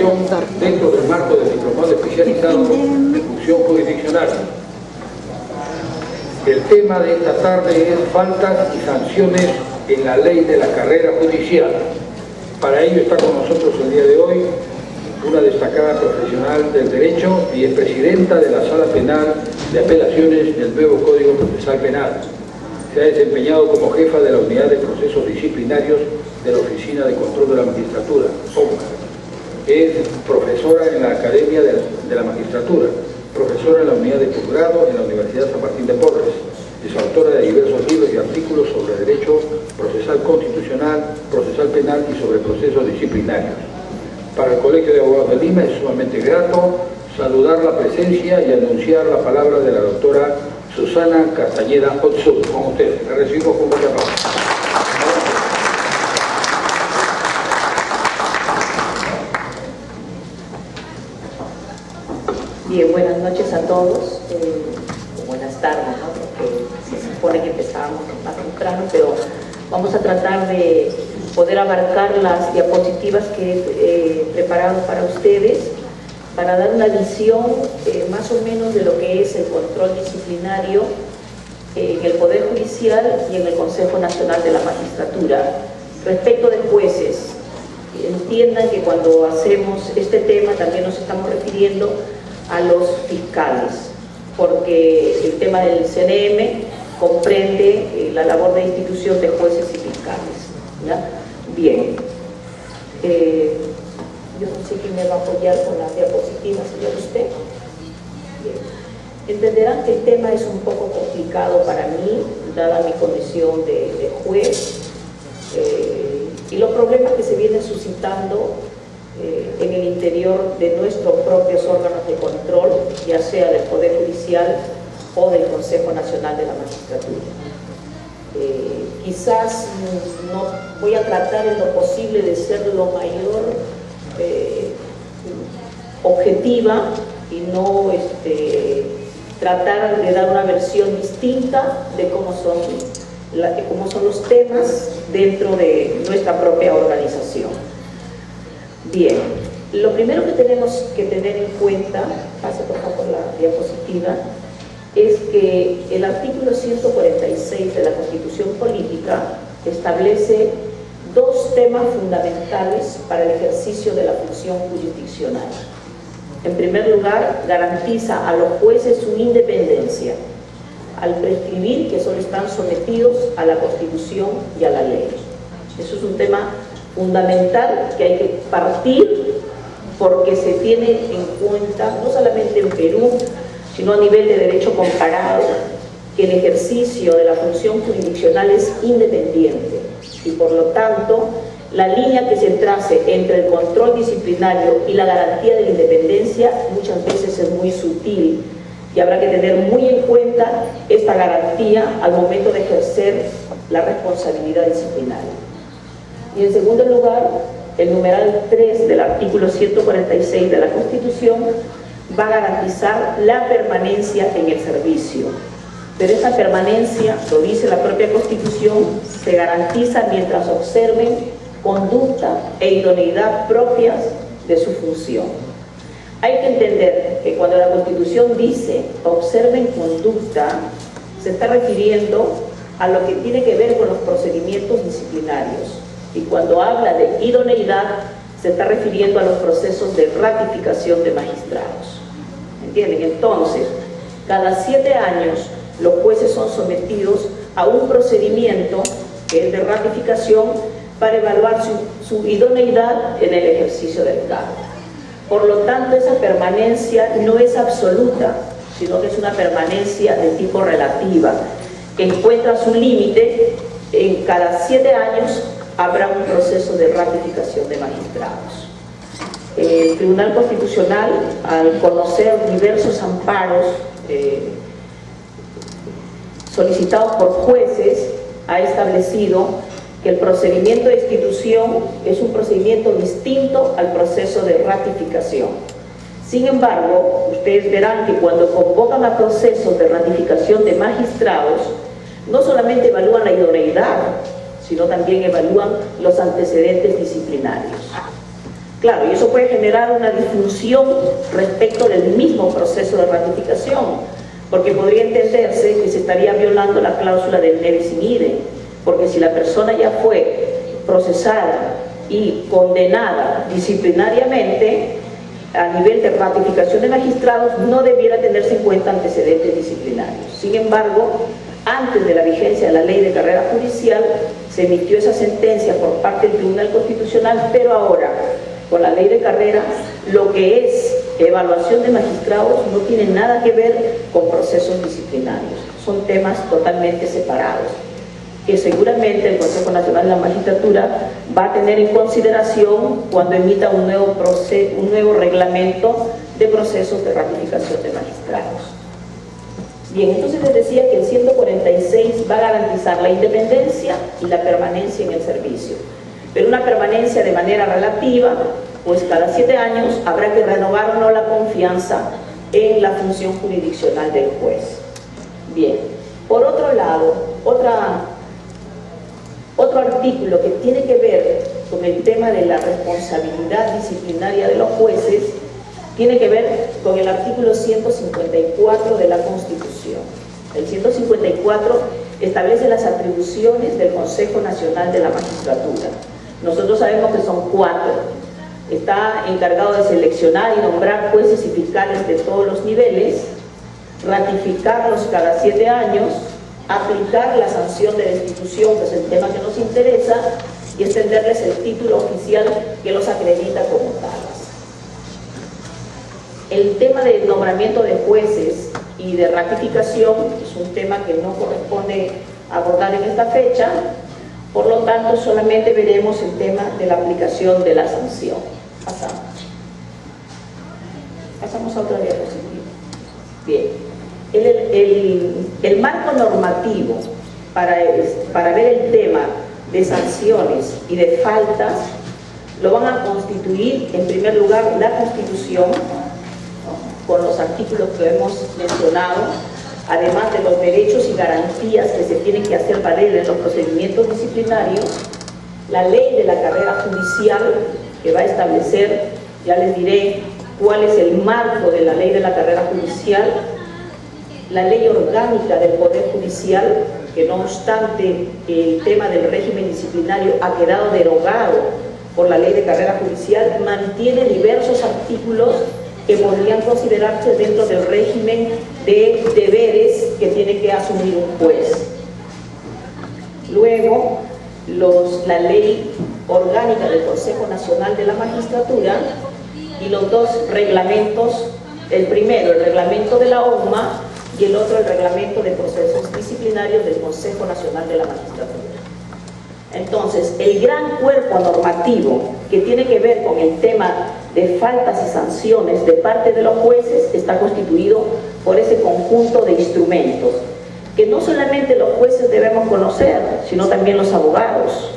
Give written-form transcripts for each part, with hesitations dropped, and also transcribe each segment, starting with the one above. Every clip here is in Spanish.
formación dentro del marco del diplomado especializado de función jurisdiccional. El tema de esta tarde es faltas y sanciones en la ley de la carrera judicial. Para ello está con nosotros el día de hoy una destacada profesional del derecho y es presidenta de la Sala Penal de Apelaciones del nuevo Código Procesal Penal. Se ha desempeñado como jefa de la Unidad de Procesos Disciplinarios de la Oficina de Control de la Magistratura, OMCA. Es profesora en la Academia de la Magistratura, profesora en la Unidad de Posgrado en la Universidad San Martín de Porres. Es autora de diversos libros y artículos sobre derecho procesal constitucional, procesal penal y sobre procesos disciplinarios. Para el Colegio de Abogados de Lima es sumamente grato saludar la presencia y anunciar la palabra de la doctora Susana Castañeda Otsud. Con ustedes, la recibimos con mucha paz. Bien, buenas noches a todos, buenas tardes, ¿no? Porque se supone que empezábamos más temprano, pero vamos a tratar de poder abarcar las diapositivas que he preparado para ustedes, para dar una visión más o menos de lo que es el control disciplinario en el Poder Judicial y en el Consejo Nacional de la Magistratura. Respecto de jueces, entiendan que cuando hacemos este tema también nos estamos refiriendo a los fiscales, porque el tema del CNM comprende la labor de institución de jueces y fiscales, ¿ya? Bien, yo no sé quién me va a apoyar con las diapositivas, señor usted. Bien. Entenderán que el tema es un poco complicado para mí, dada mi condición de juez, y los problemas que se vienen suscitando en el interior de nuestros propios órganos de control, ya sea del Poder Judicial o del Consejo Nacional de la Magistratura. Quizás no voy a tratar en lo posible de ser lo mayor objetiva y no tratar de dar una versión distinta de cómo son los temas dentro de nuestra propia organización. Bien, lo primero que tenemos que tener en cuenta, pase por favor la diapositiva, es que el artículo 146 de la Constitución Política establece dos temas fundamentales para el ejercicio de la función jurisdiccional. En primer lugar, garantiza a los jueces su independencia, al prescribir que solo están sometidos a la Constitución y a la ley. Eso es un tema fundamental que hay que partir porque se tiene en cuenta, no solamente en Perú, sino a nivel de derecho comparado, que el ejercicio de la función jurisdiccional es independiente y por lo tanto la línea que se trace entre el control disciplinario y la garantía de la independencia muchas veces es muy sutil y habrá que tener muy en cuenta esta garantía al momento de ejercer la responsabilidad disciplinaria. Y en segundo lugar, el numeral 3 del artículo 146 de la Constitución va a garantizar la permanencia en el servicio. Pero esa permanencia, lo dice la propia Constitución, se garantiza mientras observen conducta e idoneidad propias de su función. Hay que entender que cuando la Constitución dice observen conducta, se está refiriendo a lo que tiene que ver con los procedimientos disciplinarios. Y cuando habla de idoneidad, se está refiriendo a los procesos de ratificación de magistrados. ¿Entienden? Entonces, cada 7 años los jueces son sometidos a un procedimiento que es de ratificación para evaluar su idoneidad en el ejercicio del cargo. Por lo tanto, esa permanencia no es absoluta, sino que es una permanencia de tipo relativa, que encuentra su límite. En cada 7 años habrá un proceso de ratificación de magistrados. El Tribunal Constitucional, al conocer diversos amparos solicitados por jueces, ha establecido que el procedimiento de institución es un procedimiento distinto al proceso de ratificación. Sin embargo, ustedes verán que cuando convocan a procesos de ratificación de magistrados, no solamente evalúan la idoneidad, sino también evalúan los antecedentes disciplinarios. Claro, y eso puede generar una disfunción respecto del mismo proceso de ratificación, porque podría entenderse que se estaría violando la cláusula del ne bis in idem, porque si la persona ya fue procesada y condenada disciplinariamente, a nivel de ratificación de magistrados no debiera tenerse en cuenta antecedentes disciplinarios. Sin embargo, antes de la vigencia de la ley de carrera judicial, se emitió esa sentencia por parte del Tribunal Constitucional, pero ahora, con la ley de carrera, lo que es evaluación de magistrados no tiene nada que ver con procesos disciplinarios. Son temas totalmente separados, que seguramente el Consejo Nacional de la Magistratura va a tener en consideración cuando emita un nuevo reglamento de procesos de ratificación de magistrados. Bien, entonces les decía que el 146 va a garantizar la independencia y la permanencia en el servicio, pero una permanencia de manera relativa, pues cada 7 años habrá que renovar o no la confianza en la función jurisdiccional del juez. Bien, por otro lado, otro artículo que tiene que ver con el tema de la responsabilidad disciplinaria de los jueces tiene que ver con el artículo 154 de la Constitución. El 154 establece las atribuciones del Consejo Nacional de la Magistratura. Nosotros sabemos que son 4. Está encargado de seleccionar y nombrar jueces y fiscales de todos los niveles, ratificarlos cada 7 años, aplicar la sanción de destitución, que es el tema que nos interesa, y extenderles el título oficial que los acredita como tales. El tema del nombramiento de jueces y de ratificación es un tema que no corresponde abordar en esta fecha, por lo tanto solamente veremos el tema de la aplicación de la sanción. Pasamos a otra diapositiva. Bien, el marco normativo para ver el tema de sanciones y de faltas lo van a constituir en primer lugar la Constitución, con los artículos que hemos mencionado, además de los derechos y garantías que se tienen que hacer valer en los procedimientos disciplinarios, la ley de la carrera judicial, que va a establecer, ya les diré cuál es el marco de la ley de la carrera judicial, la ley orgánica del Poder Judicial, que no obstante el tema del régimen disciplinario ha quedado derogado por la ley de carrera judicial, mantiene diversos artículos que podrían considerarse dentro del régimen de deberes que tiene que asumir un juez. Luego, la ley orgánica del Consejo Nacional de la Magistratura y los 2 reglamentos, el primero, el reglamento de la ONMA, y el otro, el reglamento de procesos disciplinarios del Consejo Nacional de la Magistratura. Entonces, el gran cuerpo normativo que tiene que ver con el tema de faltas y sanciones de parte de los jueces está constituido por ese conjunto de instrumentos que no solamente los jueces debemos conocer, sino también los abogados,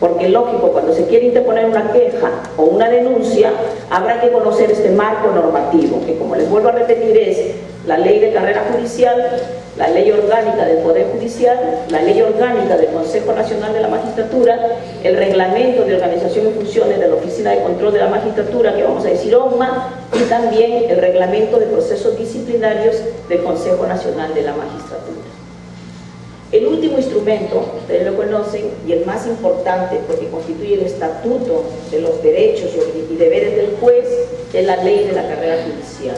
porque lógico, cuando se quiere interponer una queja o una denuncia, habrá que conocer este marco normativo, que como les vuelvo a repetir es la ley de carrera judicial, la ley orgánica del Poder Judicial, la ley orgánica del Consejo Nacional de la Magistratura, el reglamento de organización y funciones de la Oficina de Control de la Magistratura, que vamos a decir ONMA, y también el reglamento de procesos disciplinarios del Consejo Nacional de la Magistratura. El último instrumento, ustedes lo conocen, y el más importante porque constituye el estatuto de los derechos y deberes del juez, es la ley de la carrera judicial.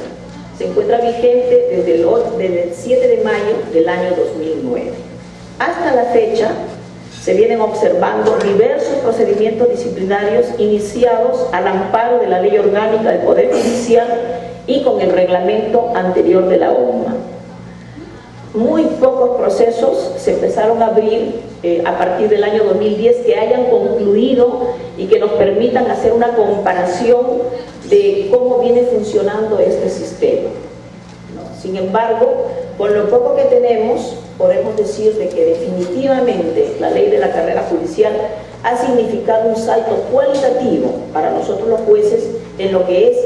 Se encuentra vigente desde el 7 de mayo del año 2009. Hasta la fecha se vienen observando diversos procedimientos disciplinarios iniciados al amparo de la Ley Orgánica del Poder Judicial y con el reglamento anterior de la ONMA. Muy pocos procesos se empezaron a abrir a partir del año 2010 que hayan concluido y que nos permitan hacer una comparación de cómo viene funcionando este sistema. Sin embargo, con lo poco que tenemos, podemos decir de que definitivamente la ley de la carrera judicial ha significado un salto cualitativo para nosotros los jueces en lo que es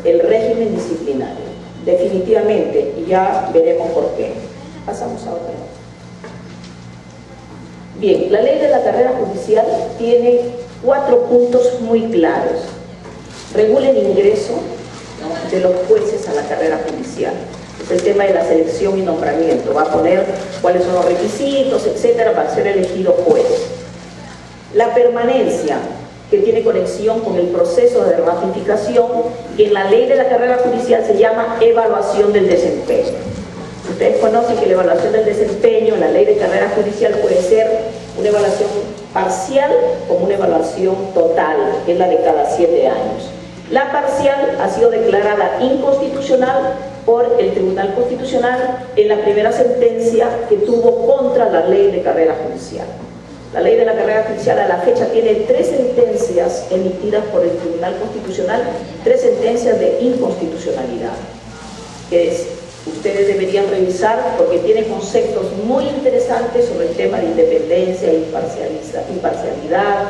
el régimen disciplinario. Definitivamente, y ya veremos por qué. Pasamos a otra. Bien, la ley de la carrera judicial tiene 4 puntos muy claros. regula el ingreso, ¿no?, de los jueces a la carrera judicial. Es el tema de la selección y nombramiento. Va a poner cuáles son los requisitos, etcétera, para ser elegido juez. La permanencia, que tiene conexión con el proceso de ratificación, que en la ley de la carrera judicial se llama evaluación del desempeño. Ustedes conocen que la evaluación del desempeño en la ley de carrera judicial puede ser una evaluación parcial como una evaluación total, que es la de cada 7 años. La parcial ha sido declarada inconstitucional por el Tribunal Constitucional en la primera sentencia que tuvo contra la ley de carrera judicial. La ley de la carrera judicial a la fecha tiene 3 sentencias emitidas por el Tribunal Constitucional, 3 sentencias de inconstitucionalidad, que ustedes deberían revisar porque tiene conceptos muy interesantes sobre el tema de independencia, imparcialidad,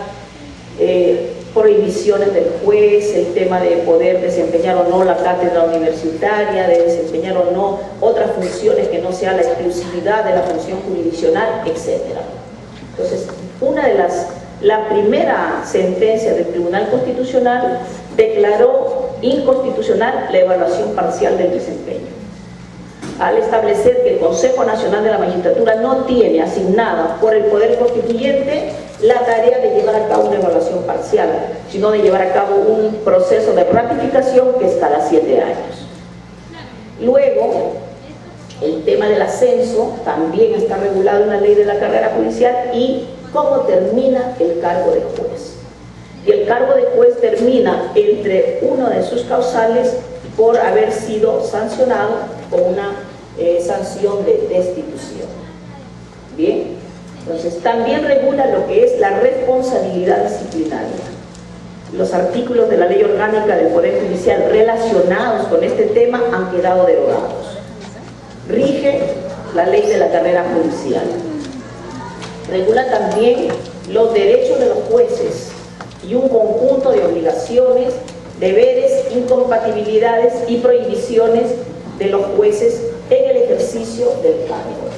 prohibiciones del juez, el tema de poder desempeñar o no la cátedra universitaria, de desempeñar o no otras funciones que no sea la exclusividad de la función jurisdiccional, etc. Entonces, la primera sentencia del Tribunal Constitucional declaró inconstitucional la evaluación parcial del desempeño, al establecer que el Consejo Nacional de la Magistratura no tiene asignada por el Poder Constituyente la tarea de llevar a cabo una evaluación parcial, sino de llevar a cabo un proceso de ratificación que es cada 7 años. Luego, el tema del ascenso también está regulado en la ley de la carrera judicial y cómo termina el cargo de juez. Y el cargo de juez termina entre uno de sus causales por haber sido sancionado con una sanción de destitución. Bien, entonces también regula lo que es la responsabilidad disciplinaria. Los artículos de la Ley Orgánica del Poder Judicial relacionados con este tema han quedado derogados. Rige la ley de la carrera judicial. Regula también los derechos de los jueces y un conjunto de obligaciones, deberes, incompatibilidades y prohibiciones de los jueces en el ejercicio del cargo.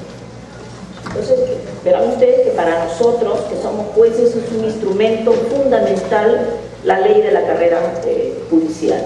Entonces, verán ustedes que para nosotros, que somos jueces, es un instrumento fundamental la ley de la carrera judicial,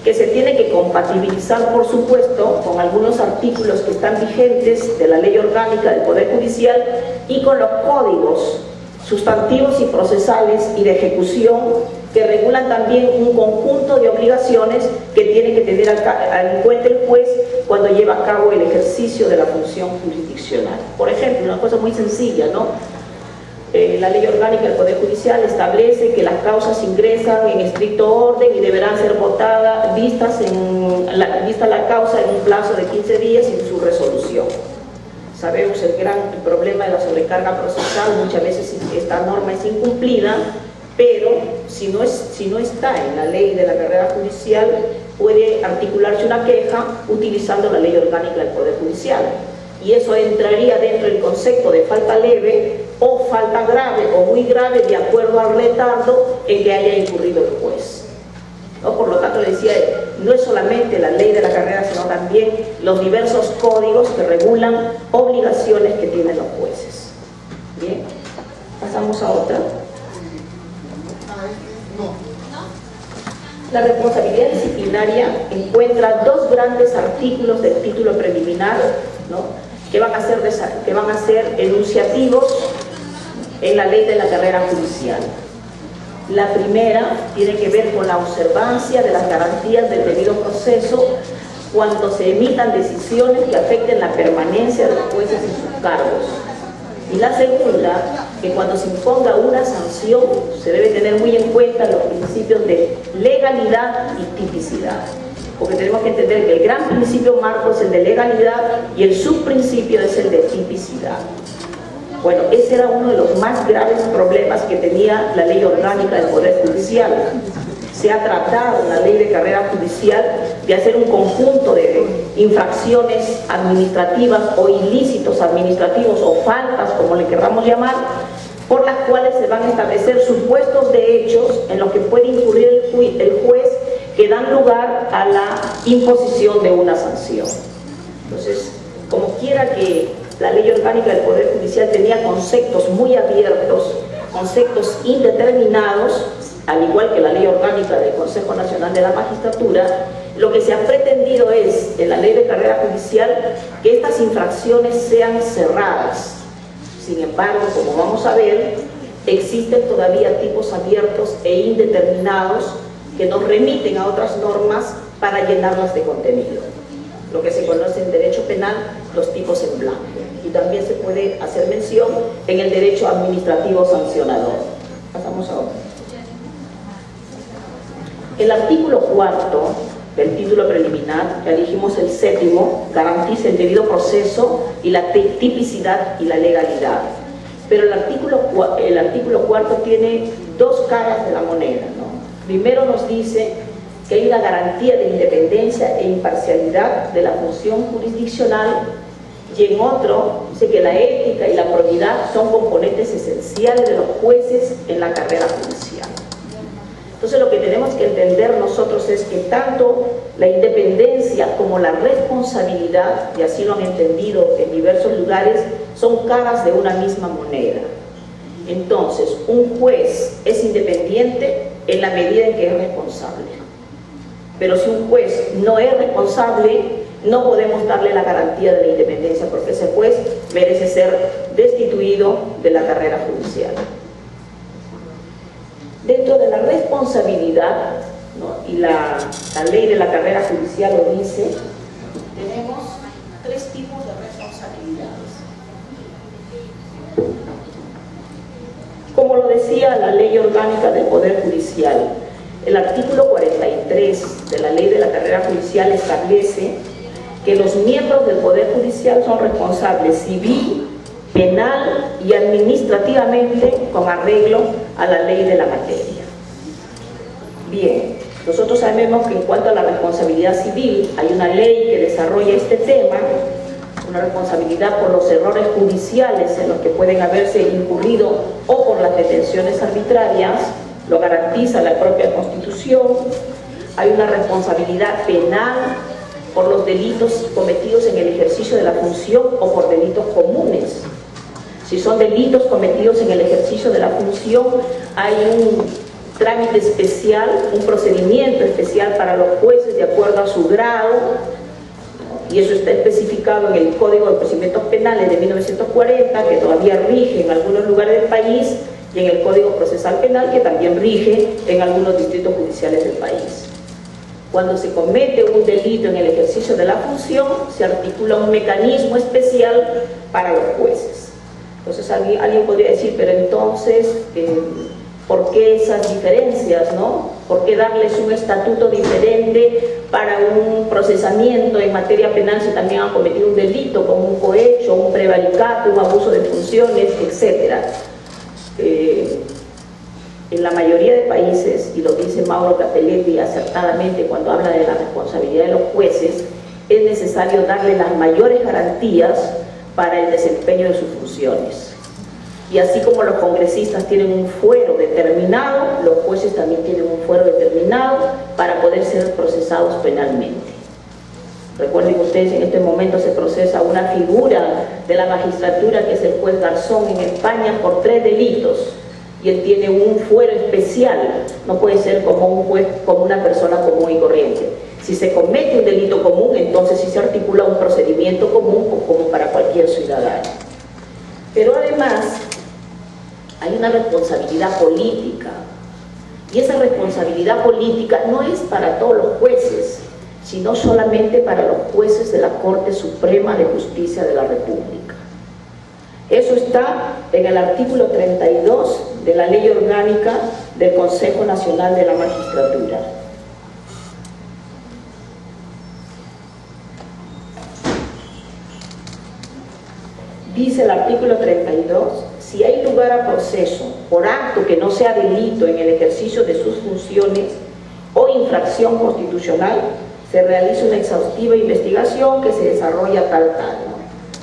que se tiene que compatibilizar, por supuesto, con algunos artículos que están vigentes de la Ley Orgánica del Poder Judicial y con los códigos sustantivos y procesales y de ejecución que regulan también un conjunto de obligaciones que tiene que tener en cuenta el juez cuando lleva a cabo el ejercicio de la función jurisdiccional. Por ejemplo, una cosa muy sencilla, ¿no? La Ley Orgánica del Poder Judicial establece que las causas ingresan en estricto orden y deberán ser votadas, vista la causa en un plazo de 15 días en su resolución. Sabemos el gran problema de la sobrecarga procesal, muchas veces esta norma es incumplida, pero si no está en la ley de la carrera judicial, puede articularse una queja utilizando la Ley Orgánica del Poder Judicial. Y eso entraría dentro del concepto de falta leve o falta grave o muy grave de acuerdo al retardo en que haya incurrido el juez, ¿no? Por lo tanto, le decía, no es solamente la ley de la carrera, sino también los diversos códigos que regulan obligaciones que tienen los jueces. Bien, pasamos a otra. La responsabilidad disciplinaria encuentra 2 grandes artículos del título preliminar, ¿no?, que van a ser enunciativos en la ley de la carrera judicial. La primera tiene que ver con la observancia de las garantías del debido proceso cuando se emitan decisiones que afecten la permanencia de los jueces en sus cargos. Y la segunda, que cuando se imponga una sanción se debe tener muy en cuenta los principios de legalidad y tipicidad. Porque tenemos que entender que el gran principio marco es el de legalidad y el subprincipio es el de tipicidad. Bueno, ese era uno de los más graves problemas que tenía la Ley Orgánica del Poder Judicial. Se ha tratado en la Ley de Carrera Judicial de hacer un conjunto de infracciones administrativas o ilícitos administrativos o faltas, como le querramos llamar, por las cuales se van a establecer supuestos de hechos en los que puede incurrir el juez que dan lugar a la imposición de una sanción. Entonces, como quiera que la Ley Orgánica del Poder Judicial tenía conceptos muy abiertos, conceptos indeterminados, al igual que la ley orgánica del Consejo Nacional de la Magistratura, lo que se ha pretendido es, en la ley de carrera judicial, que estas infracciones sean cerradas. Sin embargo, como vamos a ver, existen todavía tipos abiertos e indeterminados que nos remiten a otras normas para llenarlas de contenido. Lo que se conoce en derecho penal, los tipos en blanco. Y también se puede hacer mención en el derecho administrativo sancionador. Pasamos a otro. El artículo 4 del título preliminar, ya dijimos el 7º, garantiza el debido proceso y la tipicidad y la legalidad. Pero el artículo 4 tiene dos caras de la moneda, ¿no? Primero nos dice que hay una garantía de independencia e imparcialidad de la función jurisdiccional, y en otro dice que la ética y la probidad son componentes esenciales de los jueces en la carrera judicial. Entonces lo que tenemos que entender nosotros es que tanto la independencia como la responsabilidad, y así lo han entendido en diversos lugares, son caras de una misma moneda. Entonces, un juez es independiente en la medida en que es responsable. Pero si un juez no es responsable, no podemos darle la garantía de la independencia, porque ese juez merece ser destituido de la carrera judicial. Dentro de la responsabilidad, ¿no? Y la ley de la carrera judicial lo dice, tenemos tres tipos de responsabilidades. Como lo decía la ley orgánica del Poder Judicial, el artículo 43 de la ley de la carrera judicial establece que los miembros del Poder Judicial son responsables civil, penal y administrativamente con arreglo a la ley de la materia. Bien, nosotros sabemos que en cuanto a la responsabilidad civil hay una ley que desarrolla este tema, una responsabilidad por los errores judiciales en los que pueden haberse incurrido o por las detenciones arbitrarias, lo garantiza la propia Constitución. Hay una responsabilidad penal por los delitos cometidos en el ejercicio de la función o por delitos comunes. Si son delitos cometidos en el ejercicio de la función, hay un trámite especial, un procedimiento especial para los jueces de acuerdo a su grado, y eso está especificado en el Código de Procedimientos Penales de 1940, que todavía rige en algunos lugares del país, y en el Código Procesal Penal, que también rige en algunos distritos judiciales del país. Cuando se comete un delito en el ejercicio de la función, se articula un mecanismo especial para los jueces. Entonces alguien podría decir, pero entonces, ¿por qué esas diferencias, no? ¿Por qué darles un estatuto diferente para un procesamiento en materia penal si también han cometido un delito como un cohecho, un prevaricato, un abuso de funciones, etcétera? En la mayoría de países, y lo dice Mauro Capelletti acertadamente cuando habla de la responsabilidad de los jueces, es necesario darle las mayores garantías para el desempeño de sus funciones. Y así como los congresistas tienen un fuero determinado, los jueces también tienen un fuero determinado para poder ser procesados penalmente. Recuerden que ustedes, en este momento se procesa una figura de la magistratura que es el juez Garzón en España por 3 delitos, y él tiene un fuero especial, no puede ser como un juez, como una persona común y corriente. Si se comete un delito común, entonces sí se articula un procedimiento común como para cualquier ciudadano. Pero además hay una responsabilidad política, y esa responsabilidad política no es para todos los jueces, sino solamente para los jueces de la Corte Suprema de Justicia de la República. Eso está en el artículo 32 de la Ley Orgánica del Consejo Nacional de la Magistratura. Dice el artículo 32, si hay lugar a proceso por acto que no sea delito en el ejercicio de sus funciones o infracción constitucional, se realiza una exhaustiva investigación que se desarrolla tal, ¿no?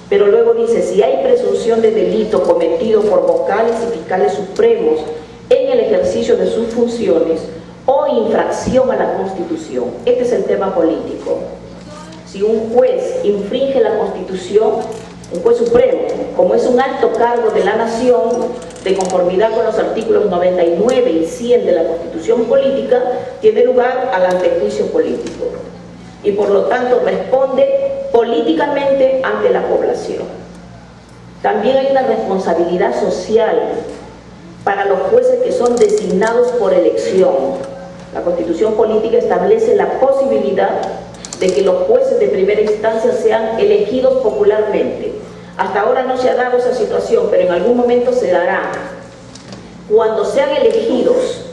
Pero luego dice, si hay presunción de delito cometido por vocales y fiscales supremos en el ejercicio de sus funciones o infracción a la Constitución. Este es el tema político. Si un juez infringe la Constitución, un juez supremo, como es un alto cargo de la nación, de conformidad con los artículos 99 y 100 de la Constitución Política, tiene lugar al antejuicio político y por lo tanto responde políticamente ante la población. También hay una responsabilidad social para los jueces que son designados por elección. La Constitución Política establece la posibilidad de que los jueces de primera instancia sean elegidos popularmente. Hasta ahora no se ha dado esa situación, pero en algún momento se dará. Cuando sean elegidos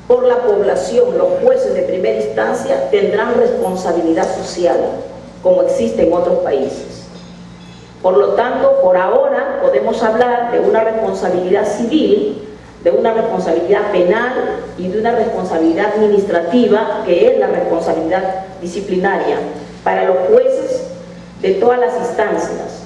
por la población, los jueces de primera instancia tendrán responsabilidad social, como existe en otros países. Por lo tanto, por ahora podemos hablar de una responsabilidad civil, de una responsabilidad penal y de una responsabilidad administrativa, que es la responsabilidad disciplinaria para los jueces de todas las instancias.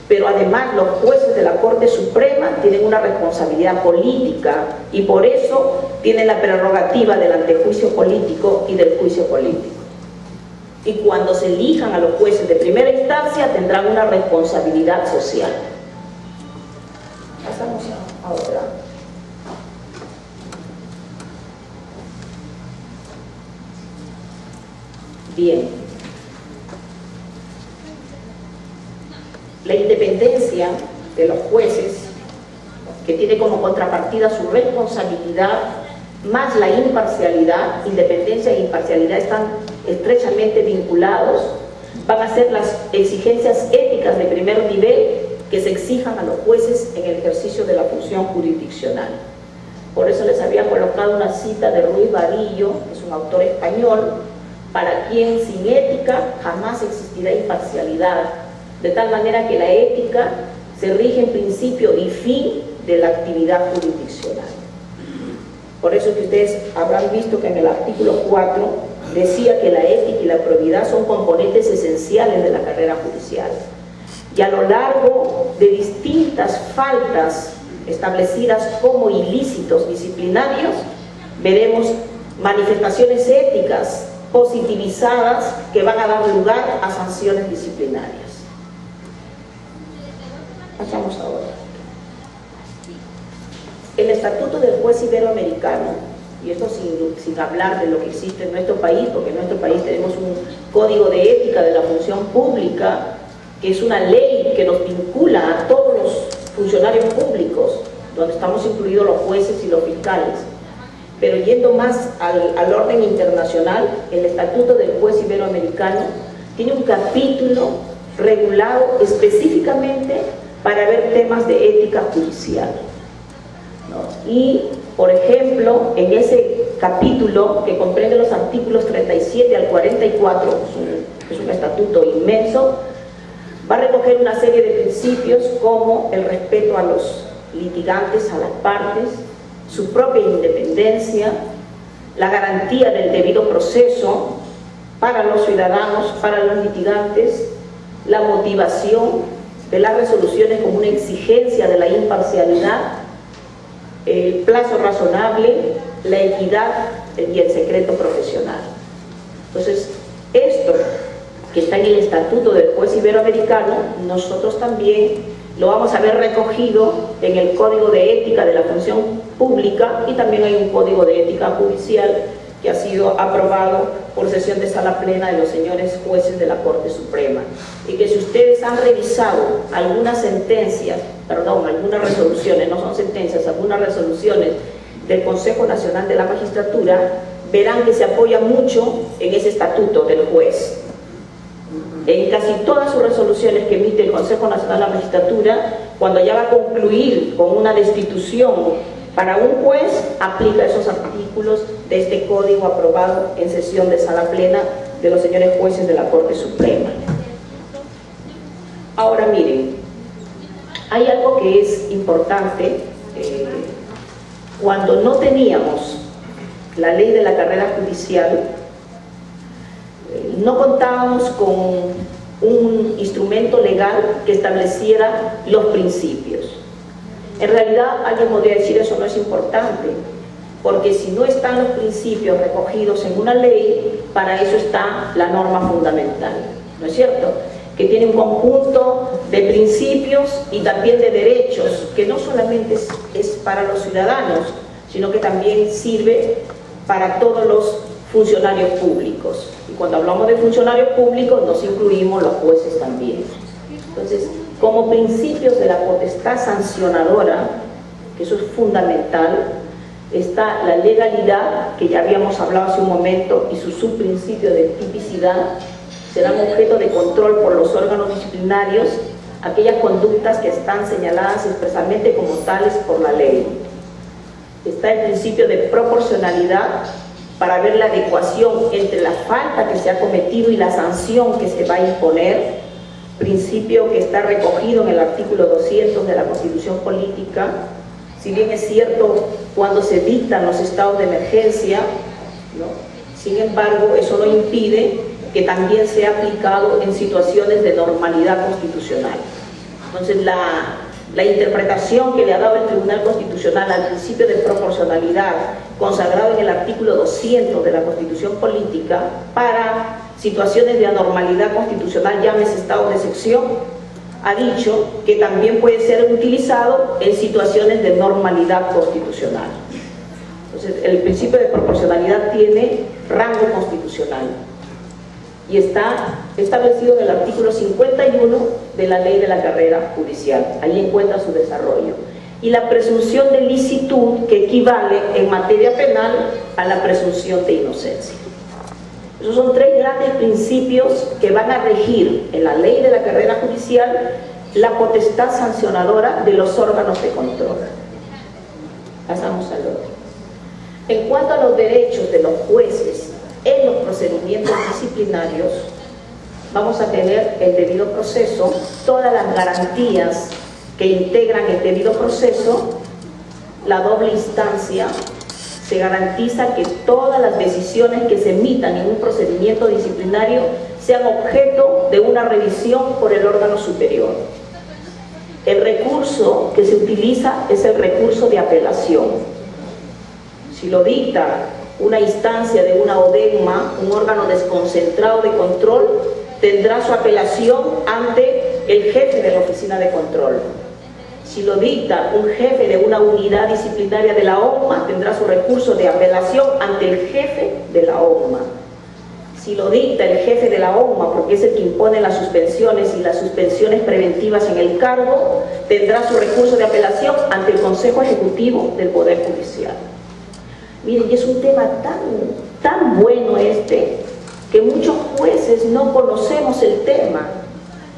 Pero además los jueces de la Corte Suprema tienen una responsabilidad política y por eso tienen la prerrogativa del antejuicio político y del juicio político. Y cuando se elijan a los jueces de primera instancia tendrán una responsabilidad social. Pasamos a otra. Bien. La independencia de los jueces, que tiene como contrapartida su responsabilidad, más la imparcialidad. Independencia e imparcialidad están estrechamente vinculados, van a ser las exigencias éticas de primer nivel que se exijan a los jueces en el ejercicio de la función jurisdiccional. Por eso les había colocado una cita de Ruiz Vadillo, que es un autor español, para quien sin ética jamás existirá imparcialidad, de tal manera que la ética se rige en principio y fin de la actividad jurisdiccional. Por eso que ustedes habrán visto que en el artículo 4 decía que la ética y la probidad son componentes esenciales de la carrera judicial. Y a lo largo de distintas faltas establecidas como ilícitos disciplinarios, veremos manifestaciones éticas positivizadas que van a dar lugar a sanciones disciplinarias. Pasamos ahora. El Estatuto del Juez Iberoamericano, y esto sin hablar de lo que existe en nuestro país, porque en nuestro país tenemos un código de ética de la función pública, que es una ley que nos vincula a todos los funcionarios públicos, donde estamos incluidos los jueces y los fiscales. Pero yendo más al orden internacional, el Estatuto del Juez Iberoamericano tiene un capítulo regulado específicamente para ver temas de ética judicial, ¿no? Y, por ejemplo, en ese capítulo, que comprende los artículos 37 al 44, que es un estatuto inmenso, va a recoger una serie de principios como el respeto a los litigantes, a las partes, su propia independencia, la garantía del debido proceso para los ciudadanos, para los litigantes, la motivación de las resoluciones como una exigencia de la imparcialidad, el plazo razonable, la equidad y el secreto profesional. Entonces, esto que está en el Estatuto del Juez Iberoamericano, nosotros también lo vamos a ver recogido en el Código de Ética de la Función Pública, y también hay un Código de Ética Judicial que ha sido aprobado por sesión de sala plena de los señores jueces de la Corte Suprema, y que si ustedes han revisado algunas sentencias, algunas resoluciones, no son sentencias, algunas resoluciones del Consejo Nacional de la Magistratura, verán que se apoya mucho en ese estatuto del juez. En casi todas sus resoluciones que emite el Consejo Nacional de la Magistratura, cuando ya va a concluir con una destitución para un juez, aplica esos artículos de este código aprobado en sesión de sala plena de los señores jueces de la Corte Suprema. Ahora miren, hay algo que es importante. Cuando no teníamos la ley de la carrera judicial, no contábamos con un instrumento legal que estableciera los principios. En realidad, alguien podría decir eso no es importante, porque si no están los principios recogidos en una ley, para eso está la norma fundamental, ¿no es cierto? que tiene un conjunto de principios y también de derechos, que no solamente es para los ciudadanos, sino que también sirve para todos los funcionarios públicos. Y cuando hablamos de funcionarios públicos nos incluimos los jueces también. Entonces, como principios de la potestad sancionadora, que eso es fundamental, está la legalidad, que ya habíamos hablado hace un momento, y su subprincipio de tipicidad. Serán objeto de control por los órganos disciplinarios aquellas conductas que están señaladas expresamente como tales por la ley. Está el principio de proporcionalidad, para ver la adecuación entre la falta que se ha cometido y la sanción que se va a imponer, principio que está recogido en el artículo 200 de la Constitución Política. Si bien es cierto cuando se dictan los estados de emergencia, ¿no?, sin embargo eso no impide que también sea aplicado en situaciones de normalidad constitucional. Entonces la interpretación que le ha dado el Tribunal Constitucional al principio de proporcionalidad, consagrado en el artículo 200 de la Constitución Política, para situaciones de anormalidad constitucional, llámese estado de excepción, ha dicho que también puede ser utilizado en situaciones de normalidad constitucional. Entonces, el principio de proporcionalidad tiene rango constitucional y está establecido en el artículo 51 de la Ley de la Carrera Judicial. Ahí encuentra su desarrollo. Y la presunción de licitud, que equivale en materia penal a la presunción de inocencia. Esos son tres grandes principios que van a regir en la Ley de la Carrera Judicial la potestad sancionadora de los órganos de control. Pasamos al otro. En cuanto a los derechos de los jueces en los procedimientos disciplinarios, vamos a tener el debido proceso, todas las garantías que integran el debido proceso, la doble instancia. Se garantiza que todas las decisiones que se emitan en un procedimiento disciplinario sean objeto de una revisión por el órgano superior. El recurso que se utiliza es el recurso de apelación. Si lo dicta una instancia de una ODEGMA, un órgano desconcentrado de control, tendrá su apelación ante el jefe de la oficina de control. Si lo dicta un jefe de una unidad disciplinaria de la OMA, tendrá su recurso de apelación ante el jefe de la OMA. Si lo dicta el jefe de la OMA, porque es el que impone las suspensiones y las suspensiones preventivas en el cargo, tendrá su recurso de apelación ante el Consejo Ejecutivo del Poder Judicial. Miren, y es un tema tan bueno que muchos jueces no conocemos el tema.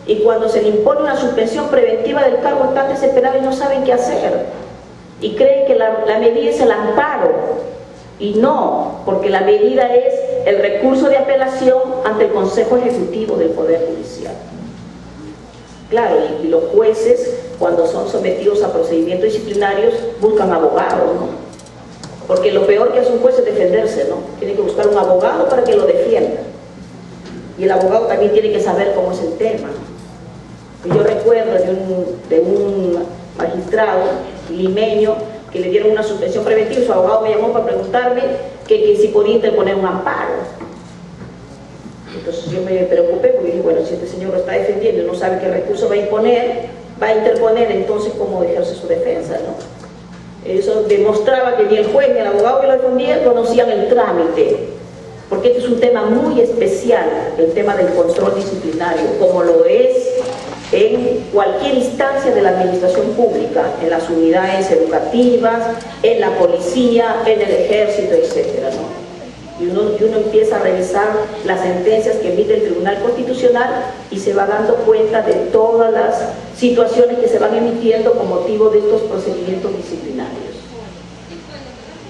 Y cuando se le impone una suspensión preventiva del cargo están desesperados y no saben qué hacer. Y creen que la medida es el amparo. Y no, porque la medida es el recurso de apelación ante el Consejo Ejecutivo del Poder Judicial. Claro, y los jueces, cuando son sometidos a procedimientos disciplinarios, buscan abogados, ¿no? Porque lo peor que hace un juez es defenderse, ¿no? Tiene que buscar un abogado para que lo defienda. Y el abogado también tiene que saber cómo es el tema. Yo recuerdo de un magistrado limeño que le dieron una suspensión preventiva y su abogado me llamó para preguntarme que si podía interponer un amparo. Entonces yo me preocupé porque dije, bueno, si este señor lo está defendiendo y no sabe qué recurso va a interponer, entonces ¿cómo ejerce su defensa, no? Eso demostraba que ni el juez ni el abogado que lo defendía conocían el trámite, porque este es un tema muy especial, el tema del control disciplinario, como lo es en cualquier instancia de la administración pública, en las unidades educativas, en la policía, en el ejército, etcétera, ¿no? Y uno empieza a revisar las sentencias que emite el Tribunal Constitucional y se va dando cuenta de todas las situaciones que se van emitiendo con motivo de estos procedimientos disciplinarios.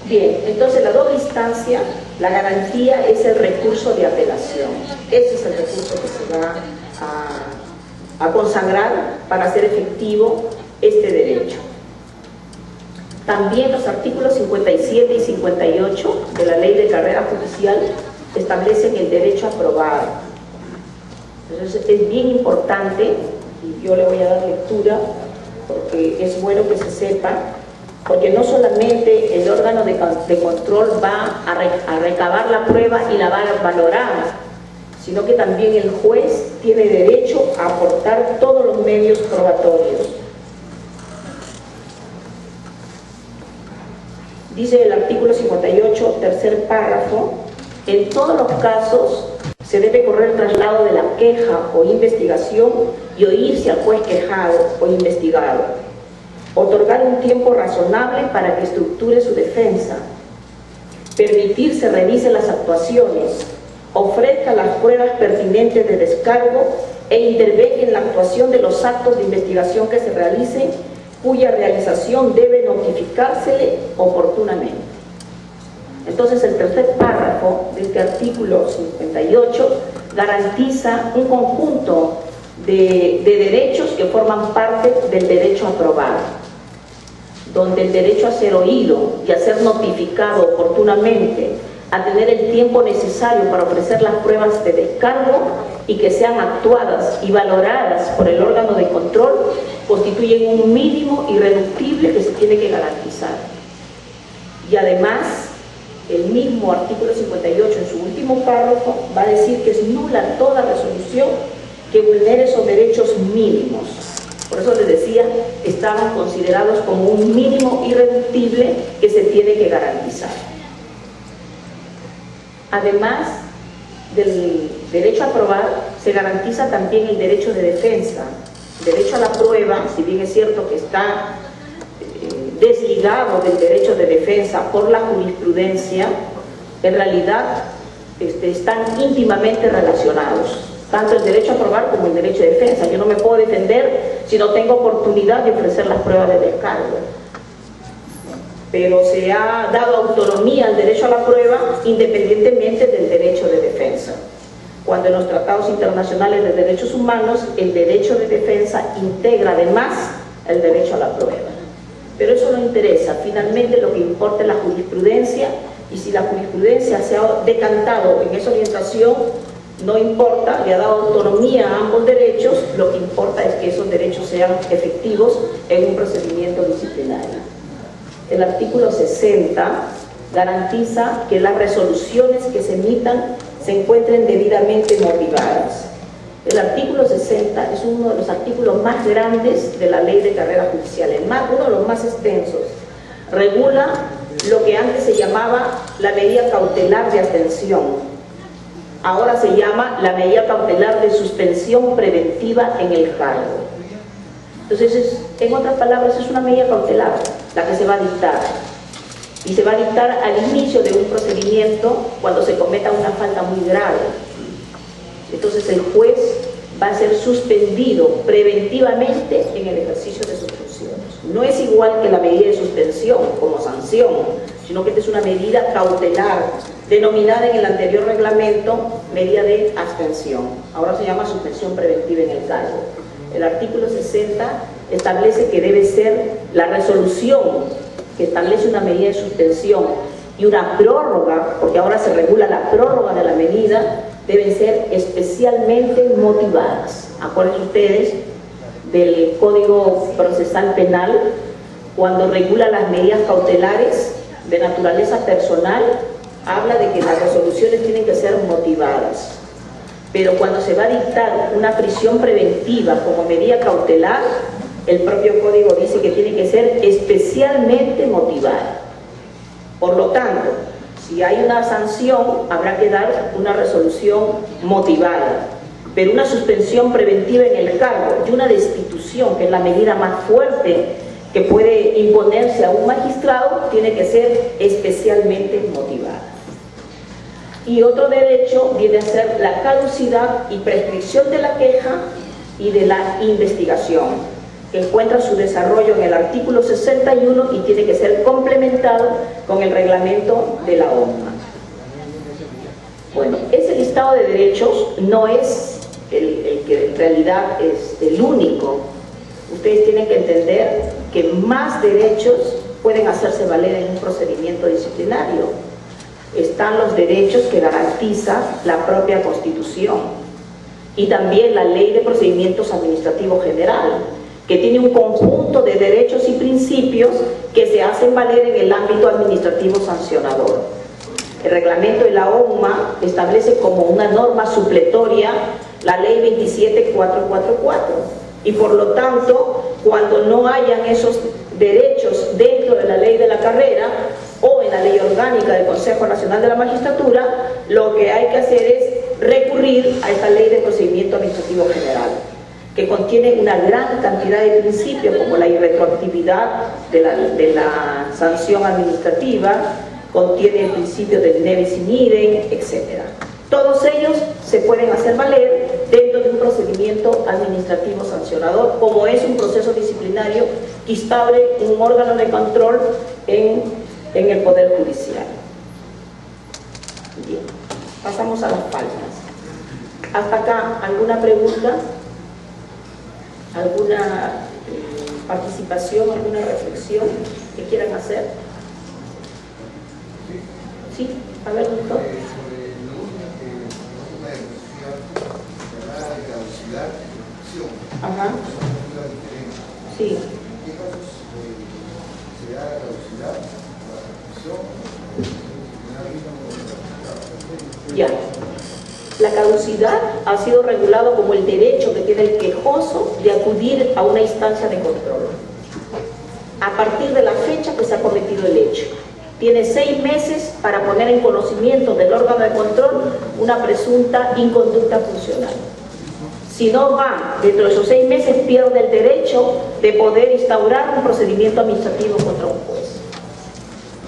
Bien, entonces la doble instancia, la garantía es el recurso de apelación. Ese es el recurso que se va a consagrar para hacer efectivo este derecho. También los artículos 57 y 58 de la Ley de Carrera Judicial establecen el derecho a probar. Entonces es bien importante, y yo le voy a dar lectura porque es bueno que se sepa, porque no solamente el órgano de control va a recabar la prueba y la va a valorar, sino que también el juez tiene derecho a aportar todos los medios probatorios. Dice el artículo 58, tercer párrafo, en todos los casos se debe correr traslado de la queja o investigación y oírse al juez quejado o investigado. Otorgar un tiempo razonable para que estructure su defensa. Permitir se revise las actuaciones, ofrezca las pruebas pertinentes de descargo e intervenga en la actuación de los actos de investigación que se realicen, cuya realización debe notificársele oportunamente. Entonces, el tercer párrafo de este artículo 58 garantiza un conjunto de derechos que forman parte del derecho a probar, donde el derecho a ser oído y a ser notificado oportunamente, a tener el tiempo necesario para ofrecer las pruebas de descargo y que sean actuadas y valoradas por el órgano de control, constituyen un mínimo irreductible que se tiene que garantizar. Y además, el mismo artículo 58 en su último párrafo va a decir que es nula toda resolución que vulnere esos derechos mínimos. Por eso les decía, estaban considerados como un mínimo irreductible que se tiene que garantizar. Además del derecho a probar, se garantiza también el derecho de defensa. El derecho a la prueba, si bien es cierto que está desligado del derecho de defensa por la jurisprudencia, en realidad están íntimamente relacionados, tanto el derecho a probar como el derecho de defensa. Yo no me puedo defender si no tengo oportunidad de ofrecer las pruebas de descargo. Pero se ha dado autonomía al derecho a la prueba independientemente del derecho de defensa. Cuando en los tratados internacionales de derechos humanos el derecho de defensa integra además el derecho a la prueba. Pero eso no interesa, finalmente lo que importa es la jurisprudencia, y si la jurisprudencia se ha decantado en esa orientación, no importa, le ha dado autonomía a ambos derechos, lo que importa es que esos derechos sean efectivos en un procedimiento disciplinario. El artículo 60 garantiza que las resoluciones que se emitan se encuentren debidamente motivadas. El artículo 60 es uno de los artículos más grandes de la Ley de Carrera Judicial, uno de los más extensos. Regula lo que antes se llamaba la medida cautelar de atención. Ahora se llama la medida cautelar de suspensión preventiva en el cargo. Entonces, en otras palabras, es una medida cautelar la que se va a dictar. Y se va a dictar al inicio de un procedimiento cuando se cometa una falta muy grave. Entonces el juez va a ser suspendido preventivamente en el ejercicio de sus funciones. No es igual que la medida de suspensión como sanción, sino que esta es una medida cautelar, denominada en el anterior reglamento medida de abstención. Ahora se llama suspensión preventiva en el cargo. El artículo 60 establece que debe ser la resolución que establece una medida de suspensión y una prórroga, porque ahora se regula la prórroga de la medida, deben ser especialmente motivadas. Acuérdense ustedes del Código Procesal Penal, cuando regula las medidas cautelares de naturaleza personal, habla de que las resoluciones tienen que ser motivadas. Pero cuando se va a dictar una prisión preventiva como medida cautelar, el propio Código dice que tiene que ser especialmente motivada. Por lo tanto, si hay una sanción, habrá que dar una resolución motivada. Pero una suspensión preventiva en el cargo y una destitución, que es la medida más fuerte que puede imponerse a un magistrado, tiene que ser especialmente motivada. Y otro derecho viene a ser la caducidad y prescripción de la queja y de la investigación, que encuentra su desarrollo en el artículo 61 y tiene que ser complementado con el reglamento de la OMA. Bueno, ese listado de derechos no es el que en realidad es el único. Ustedes tienen que entender que más derechos pueden hacerse valer en un procedimiento disciplinario. Están los derechos que garantiza la propia Constitución y también la Ley de Procedimientos Administrativos General, que tiene un conjunto de derechos y principios que se hacen valer en el ámbito administrativo sancionador. El reglamento de la ONMA establece como una norma supletoria la ley 27444 y por lo tanto, cuando no hayan esos derechos dentro de la ley de la carrera o en la ley orgánica del Consejo Nacional de la Magistratura, lo que hay que hacer es recurrir a esta ley de procedimiento administrativo general, que contiene una gran cantidad de principios como la irretroactividad de la sanción administrativa, contiene el principio del ne bis in idem, etc. Todos ellos se pueden hacer valer dentro de un procedimiento administrativo sancionador, como es un proceso disciplinario que instaure un órgano de control en el Poder Judicial. Bien, pasamos a las faltas. Hasta acá, ¿alguna pregunta? ¿Alguna participación, alguna reflexión que quieran hacer? Sí, a ver, doctor. Ajá. Sí. Ya. La caducidad ha sido regulado como el derecho que tiene el quejoso de acudir a una instancia de control a partir de la fecha que se ha cometido el hecho. Tiene 6 meses para poner en conocimiento del órgano de control una presunta inconducta funcional. Si no va dentro de esos 6 meses, pierde el derecho de poder instaurar un procedimiento administrativo contra un juez.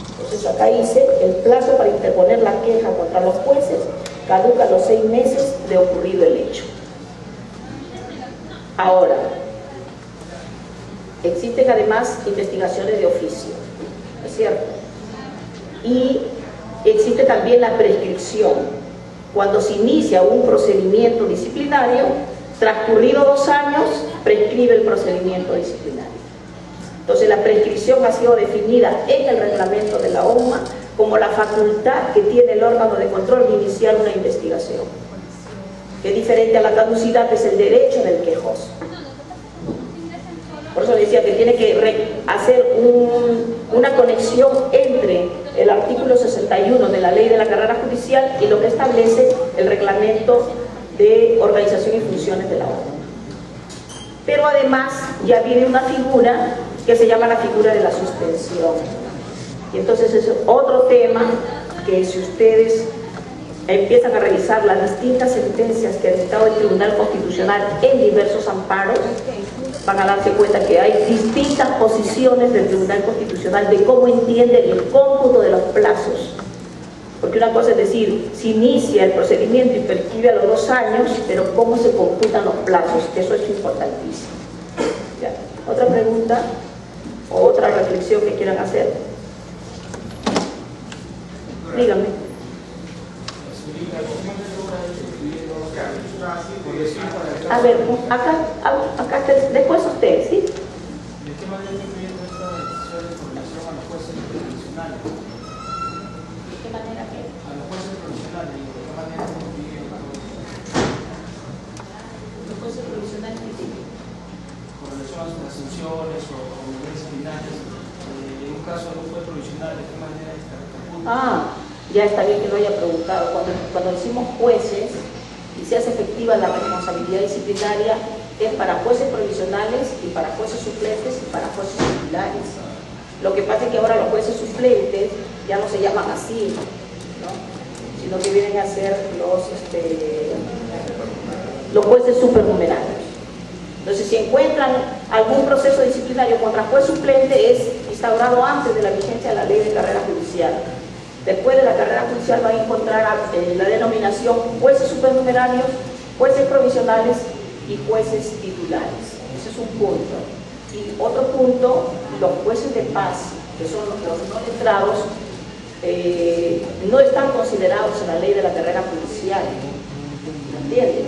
Entonces acá dice, el plazo para interponer la queja contra los jueces caduca a los 6 meses de ocurrido el hecho. Ahora, existen además investigaciones de oficio, ¿no es cierto? Y existe también la prescripción. Cuando se inicia un procedimiento disciplinario, transcurrido 2 años, prescribe el procedimiento disciplinario. Entonces la prescripción ha sido definida en el reglamento de la ONMA como la facultad que tiene el órgano de control de iniciar una investigación, que es diferente a la caducidad, que es el derecho del quejoso. Por eso decía que tiene que hacer una conexión entre el artículo 61 de la Ley de la Carrera Judicial y lo que establece el reglamento de organización y funciones de la ONU. Pero además ya viene una figura que se llama la figura de la suspensión. Y entonces es otro tema que si ustedes empiezan a revisar las distintas sentencias que ha dictado el Tribunal Constitucional en diversos amparos, van a darse cuenta que hay distintas posiciones del Tribunal Constitucional de cómo entiende el cómputo de los plazos. Porque una cosa es decir, se inicia el procedimiento y prescribe a los 2 años, pero cómo se computan los plazos, eso es importantísimo. ¿Ya? ¿Otra pregunta o otra reflexión que quieran hacer? Dígame. A ver, acá después usted, ¿sí? ¿De qué manera está influyendo esta decisión con relación a los jueces provisionales? ¿De qué manera qué? A los jueces provisionales, ¿de qué manera está influyendo Los jueces provisionales con relación a las sanciones o medidas disciplinarias? En un caso de un juez provisional, ¿de qué manera está? Ya está bien que lo haya preguntado. Cuando decimos jueces y se hace efectiva la responsabilidad disciplinaria, es para jueces provisionales y para jueces suplentes y para jueces titulares. Lo que pasa es que ahora los jueces suplentes ya no se llaman así, ¿no? Sino que vienen a ser los jueces supernumerarios. Entonces, si encuentran algún proceso disciplinario contra juez suplente, es instaurado antes de la vigencia de la Ley de Carrera Judicial. Después de la carrera judicial van a encontrar la denominación jueces supernumerarios, jueces provisionales y jueces titulares. Ese es un punto. Y otro punto, los jueces de paz, que son los no letrados, no están considerados en la Ley de la Carrera Judicial, ¿entienden?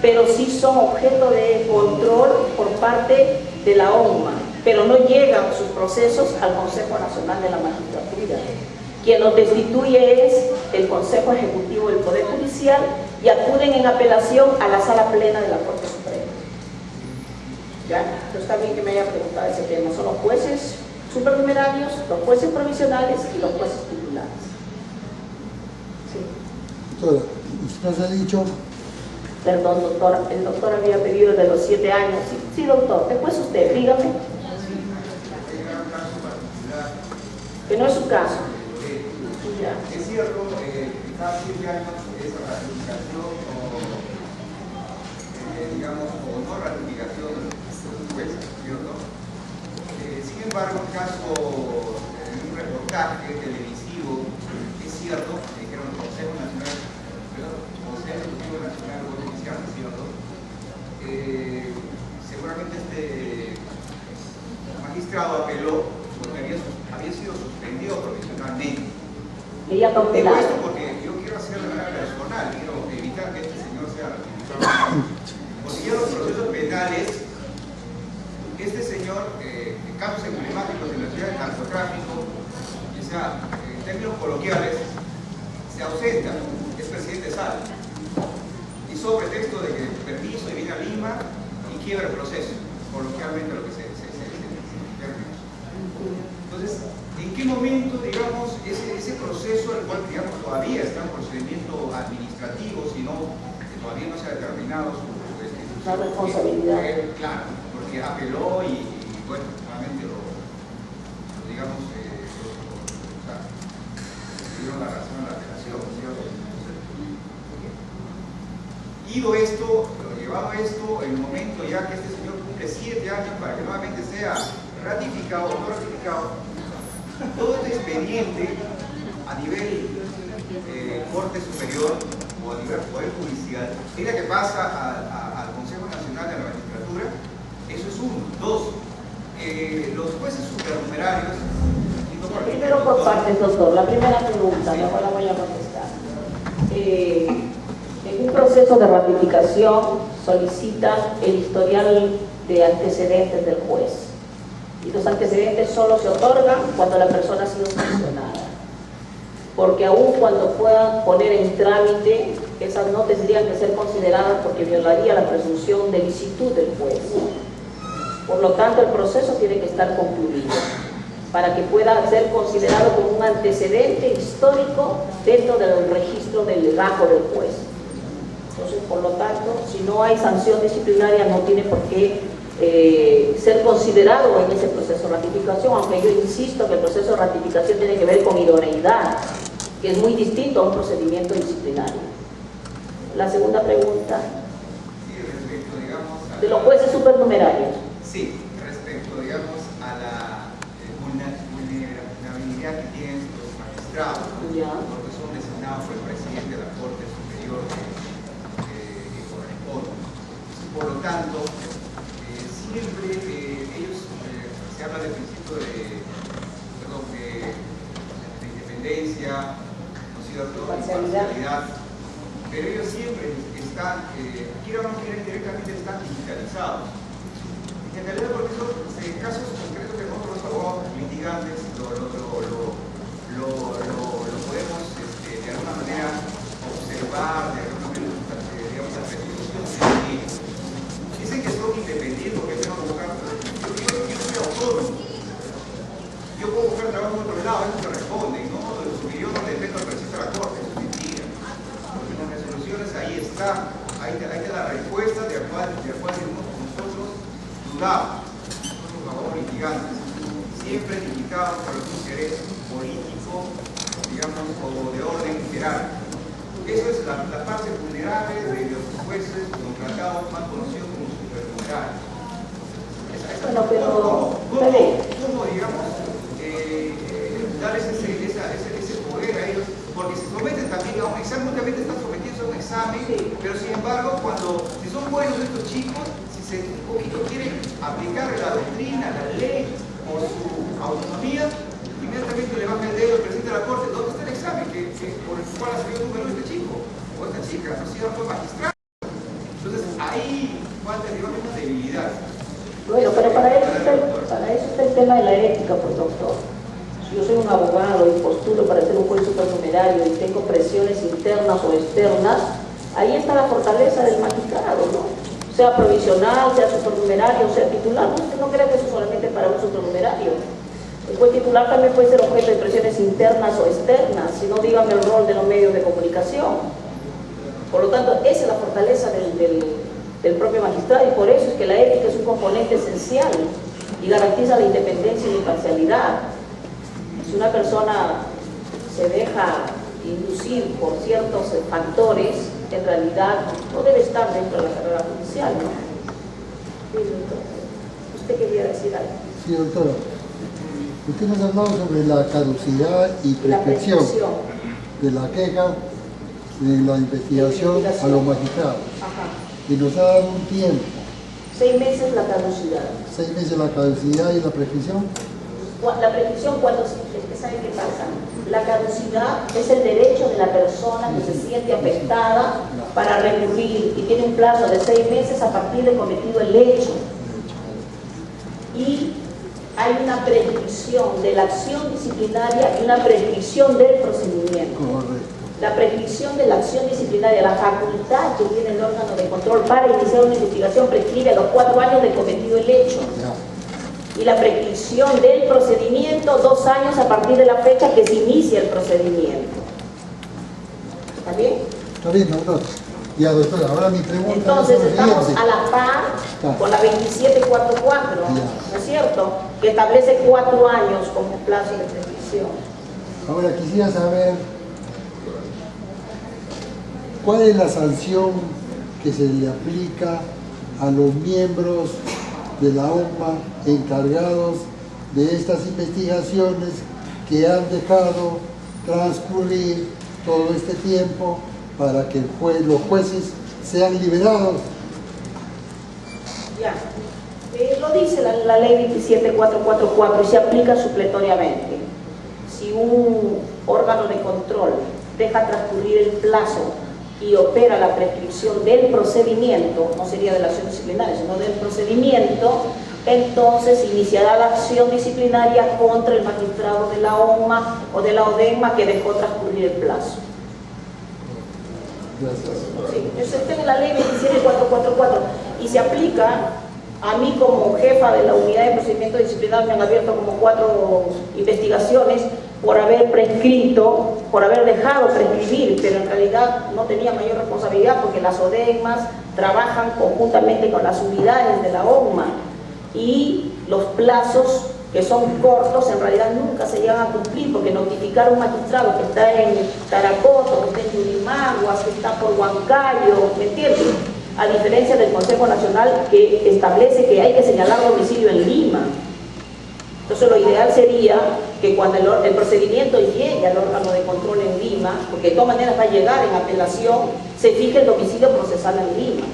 Pero sí son objeto de control por parte de la ONMA, pero no llegan sus procesos al Consejo Nacional de la Magistratura. Quien los destituye es el Consejo Ejecutivo del Poder Judicial y acuden en apelación a la Sala Plena de la Corte Suprema. ¿Ya? Entonces está bien que me haya preguntado ese tema. Son los jueces supernumerarios, los jueces provisionales y los jueces titulares. Doctora, usted nos ha dicho... Perdón, doctor, el doctor había pedido de los 7 años. Sí, sí, doctor, después usted, dígame. Que no es su caso. Ya. Es cierto, cada 7 años esa ratificación digamos, o no ratificación de los jueces, ¿cierto? Sin embargo, un caso, un reportaje televisivo, es cierto, me dijeron el Consejo Nacional Judicial, ¿cierto? Seguramente este magistrado apeló porque había sido suspendido provisionalmente. Ella Digo cautelar. esto porque yo quiero hacer de manera personal, quiero evitar que este señor sea ratificado. Porque ya los procesos penales, este señor, en casos emblemáticos en la ciudad de narcotráfico, o sea, en términos coloquiales, se ausenta, es presidente sala. Y sobre pretexto de que permiso y viene a Lima y quiebra el proceso, coloquialmente lo que se termina. Entonces, ¿en qué momento, digamos, ese proceso, el cual, digamos, todavía está en procedimiento administrativo, si no, todavía no se ha determinado su la responsabilidad? Claro, porque apeló y bueno, nuevamente digamos, dieron la razón a la apelación, ¿cierto? Ido esto, llevado esto, el momento ya que este señor cumple 7 años para que nuevamente sea ratificado o no ratificado, todo este expediente a nivel Corte Superior o a nivel Poder Judicial, mira que pasa al Consejo Nacional de la Magistratura. Eso es uno. 2, los jueces supernumerarios. Primero por partes, doctor. La primera pregunta, luego la voy a contestar. En un proceso de ratificación solicitan el historial de antecedentes del juez. Y los antecedentes solo se otorgan cuando la persona ha sido sancionada. Porque aún cuando puedan poner en trámite, esas no tendrían que ser consideradas porque violaría la presunción de licitud del juez. Por lo tanto, el proceso tiene que estar concluido para que pueda ser considerado como un antecedente histórico dentro del registro del legajo del juez. Entonces, por lo tanto, si no hay sanción disciplinaria, no tiene por qué ser considerado en ese proceso de ratificación, aunque yo insisto que el proceso de ratificación tiene que ver con idoneidad, que es muy distinto a un procedimiento disciplinario. La segunda pregunta, Sí, respecto, digamos, de los jueces supernumerarios. Sí, respecto, digamos, a la vulnerabilidad que tienen los magistrados, porque son designados por el presidente de la Corte Superior que corresponde. Por lo tanto, siempre ellos, se habla del principio de independencia, ¿no es cierto?, imparcialidad, pero ellos siempre están, quiera o no quiera, directamente están digitalizados. En realidad, porque son casos concretos que nosotros los abogados litigantes lo podemos de alguna manera observar, de alguna manera, digamos, la resolución de dicen que son independientes porque tengo que buscar. Yo soy autónomo. Yo puedo buscar trabajo en otro lado, eso me responden, ¿no? Yo no le dependo al presidente de la Corte, eso es mentira. Porque las resoluciones ahí están, ahí está la respuesta de cual nosotros dudamos, nosotros abogados litigantes, siempre limitados por algún interés político, digamos, o de orden jerárquico. Eso es la parte vulnerable de los jueces contratados, más conocidos como supernumerarios. Bueno, pero ¿Cómo, digamos, darles ese poder a ellos? Porque se someten también a un examen, únicamente están sometidos a un examen, sí. Pero sin embargo, si son buenos estos chicos, si un poquito quieren aplicar la doctrina, la ley o su autonomía, inmediatamente le baja el dedo al presidente de la Corte. ¿Dónde está el examen por el cual ha salido el número de este chico o esta chica? No sé, fue magistrado. Entonces ahí falta, digamos, una debilidad. Bueno, pero para eso está el tema de la ética, pues, doctor. Si yo soy un abogado y postulo para ser un juez supernumerario y tengo presiones internas o externas, ahí está la fortaleza del magistrado, ¿no? Sea provisional, sea supernumerario, sea titular. No crea que eso es solamente para un supernumerario. El juez titular también puede ser objeto de presiones internas o externas, si no, dígame el rol de los medios de comunicación. Por lo tanto, esa es la fortaleza del propio magistrado, y por eso es que la ética es un componente esencial y garantiza la independencia y la imparcialidad. Si una persona se deja inducir por ciertos factores, en realidad no debe estar dentro de la carrera judicial, ¿no? Sí, doctor. ¿Usted quería decir algo? Sí, doctora. Usted nos ha hablado sobre la caducidad y prescripción de la queja de la investigación a los magistrados. Ajá. Y nos ha dado un tiempo. 6 meses la caducidad. 6 meses la caducidad y la prescripción. La prescripción, cuando ¿sabe qué pasa? La caducidad es el derecho de la persona que se siente afectada para recurrir y tiene un plazo de 6 meses a partir de cometido el hecho. Y hay una prescripción de la acción disciplinaria y una prescripción del procedimiento. Correcto. La prescripción de la acción disciplinaria, la facultad que tiene el órgano de control para iniciar una investigación, prescribe a los 4 años de cometido el hecho. Y la prescripción del procedimiento, 2 años a partir de la fecha que se inicia el procedimiento. ¿Está bien? Está bien, doctor. Ya, doctora, ahora mi pregunta Entonces es la estamos siguiente. a la par con la 2744, ¿no es cierto? Que establece 4 años como plazo de prescripción. Ahora quisiera saber cuál es la sanción que se le aplica a los miembros de la OMA encargados de estas investigaciones que han dejado transcurrir todo este tiempo para que los jueces sean liberados. Ya, lo dice la ley 27444 y se aplica supletoriamente. Si un órgano de control deja transcurrir el plazo y opera la prescripción del procedimiento, no sería de la acción disciplinaria, sino del procedimiento, entonces iniciará la acción disciplinaria contra el magistrado de la OMA o de la ODEMA que dejó transcurrir el plazo. Gracias. Sí, eso está en la ley 27444 y se aplica a mí como jefa de la unidad de procedimiento disciplinario. Me han abierto como 4 investigaciones por haber prescrito, por haber dejado prescribir, pero en realidad no tenía mayor responsabilidad porque las ODEMAS trabajan conjuntamente con las unidades de la OMA y los plazos que son cortos en realidad nunca se llegan a cumplir, porque notificar a un magistrado que está en Tarapoto, que está en Yurimaguas, que está por Huancayo, ¿me entiendes? A diferencia del Consejo Nacional que establece que hay que señalar domicilio en Lima. Entonces lo ideal sería que cuando el procedimiento llegue al órgano de control en Lima, porque de todas maneras va a llegar en apelación, se fije el domicilio procesal en Lima.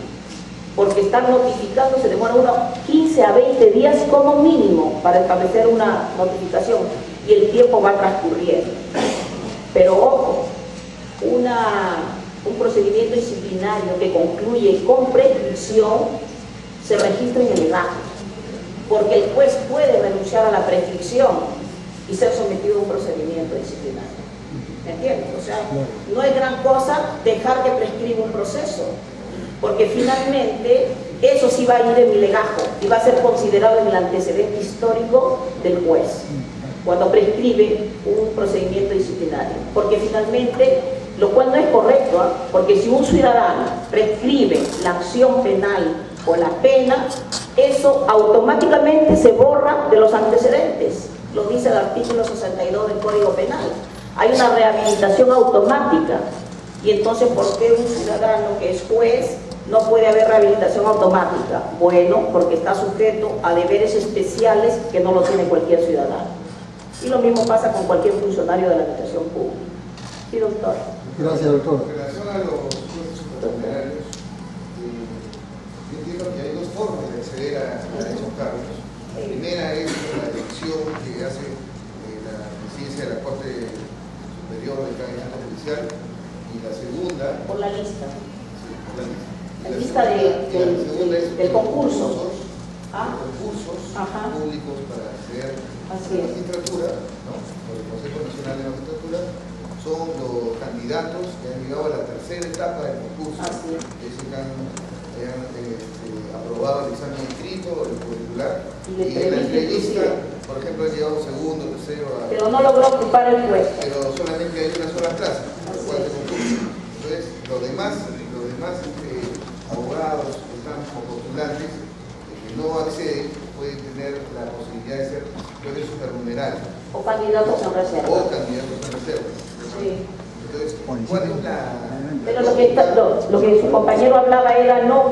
Porque estar notificando se demora unos 15 a 20 días como mínimo para establecer una notificación y el tiempo va transcurriendo. Pero ojo, un procedimiento disciplinario que concluye con prescripción se registra en el legajo, porque el juez puede renunciar a la prescripción y ser sometido a un procedimiento disciplinario. ¿Me entiendes? O sea, no es gran cosa dejar que prescriba un proceso, porque finalmente eso sí va a ir en mi legajo y va a ser considerado en el antecedente histórico del juez cuando prescribe un procedimiento disciplinario, porque finalmente, lo cual no es correcto, porque si un ciudadano prescribe la acción penal o la pena, eso automáticamente se borra de los antecedentes, lo dice el artículo 62 del Código Penal. Hay una rehabilitación automática. Y entonces, ¿por qué un ciudadano que es juez no puede haber rehabilitación automática? Bueno, porque está sujeto a deberes especiales que no lo tiene cualquier ciudadano. Y lo mismo pasa con cualquier funcionario de la administración pública. Sí, doctor. Gracias, doctor. En relación a los jueces supernumerarios, yo entiendo que hay 2 formas de acceder a esos cargos. La primera es la elección que hace la presidencia de la Corte Superior del Gabinete Judicial, y la segunda... Por la lista. Sí, por la lista. La lista del concurso. Concursos públicos para acceder a la magistratura, ¿no? Por el Consejo Nacional de la Magistratura, son los candidatos que han llegado a la 3ª etapa del concurso, que se han aprobado el examen escrito, el curricular, y en la entrevista, por ejemplo, han llegado segundo, tercero, pero no logró ocupar el puesto. Pero solamente hay una sola plaza, por lo cual se concurso. Entonces, los demás demás abogados que están como postulantes que no acceden pueden tener la posibilidad de ser jueces supernumerario. O candidatos en reserva. O candidatos en reserva. Sí. Entonces, ¿cuál es Pero lo que su compañero hablaba era no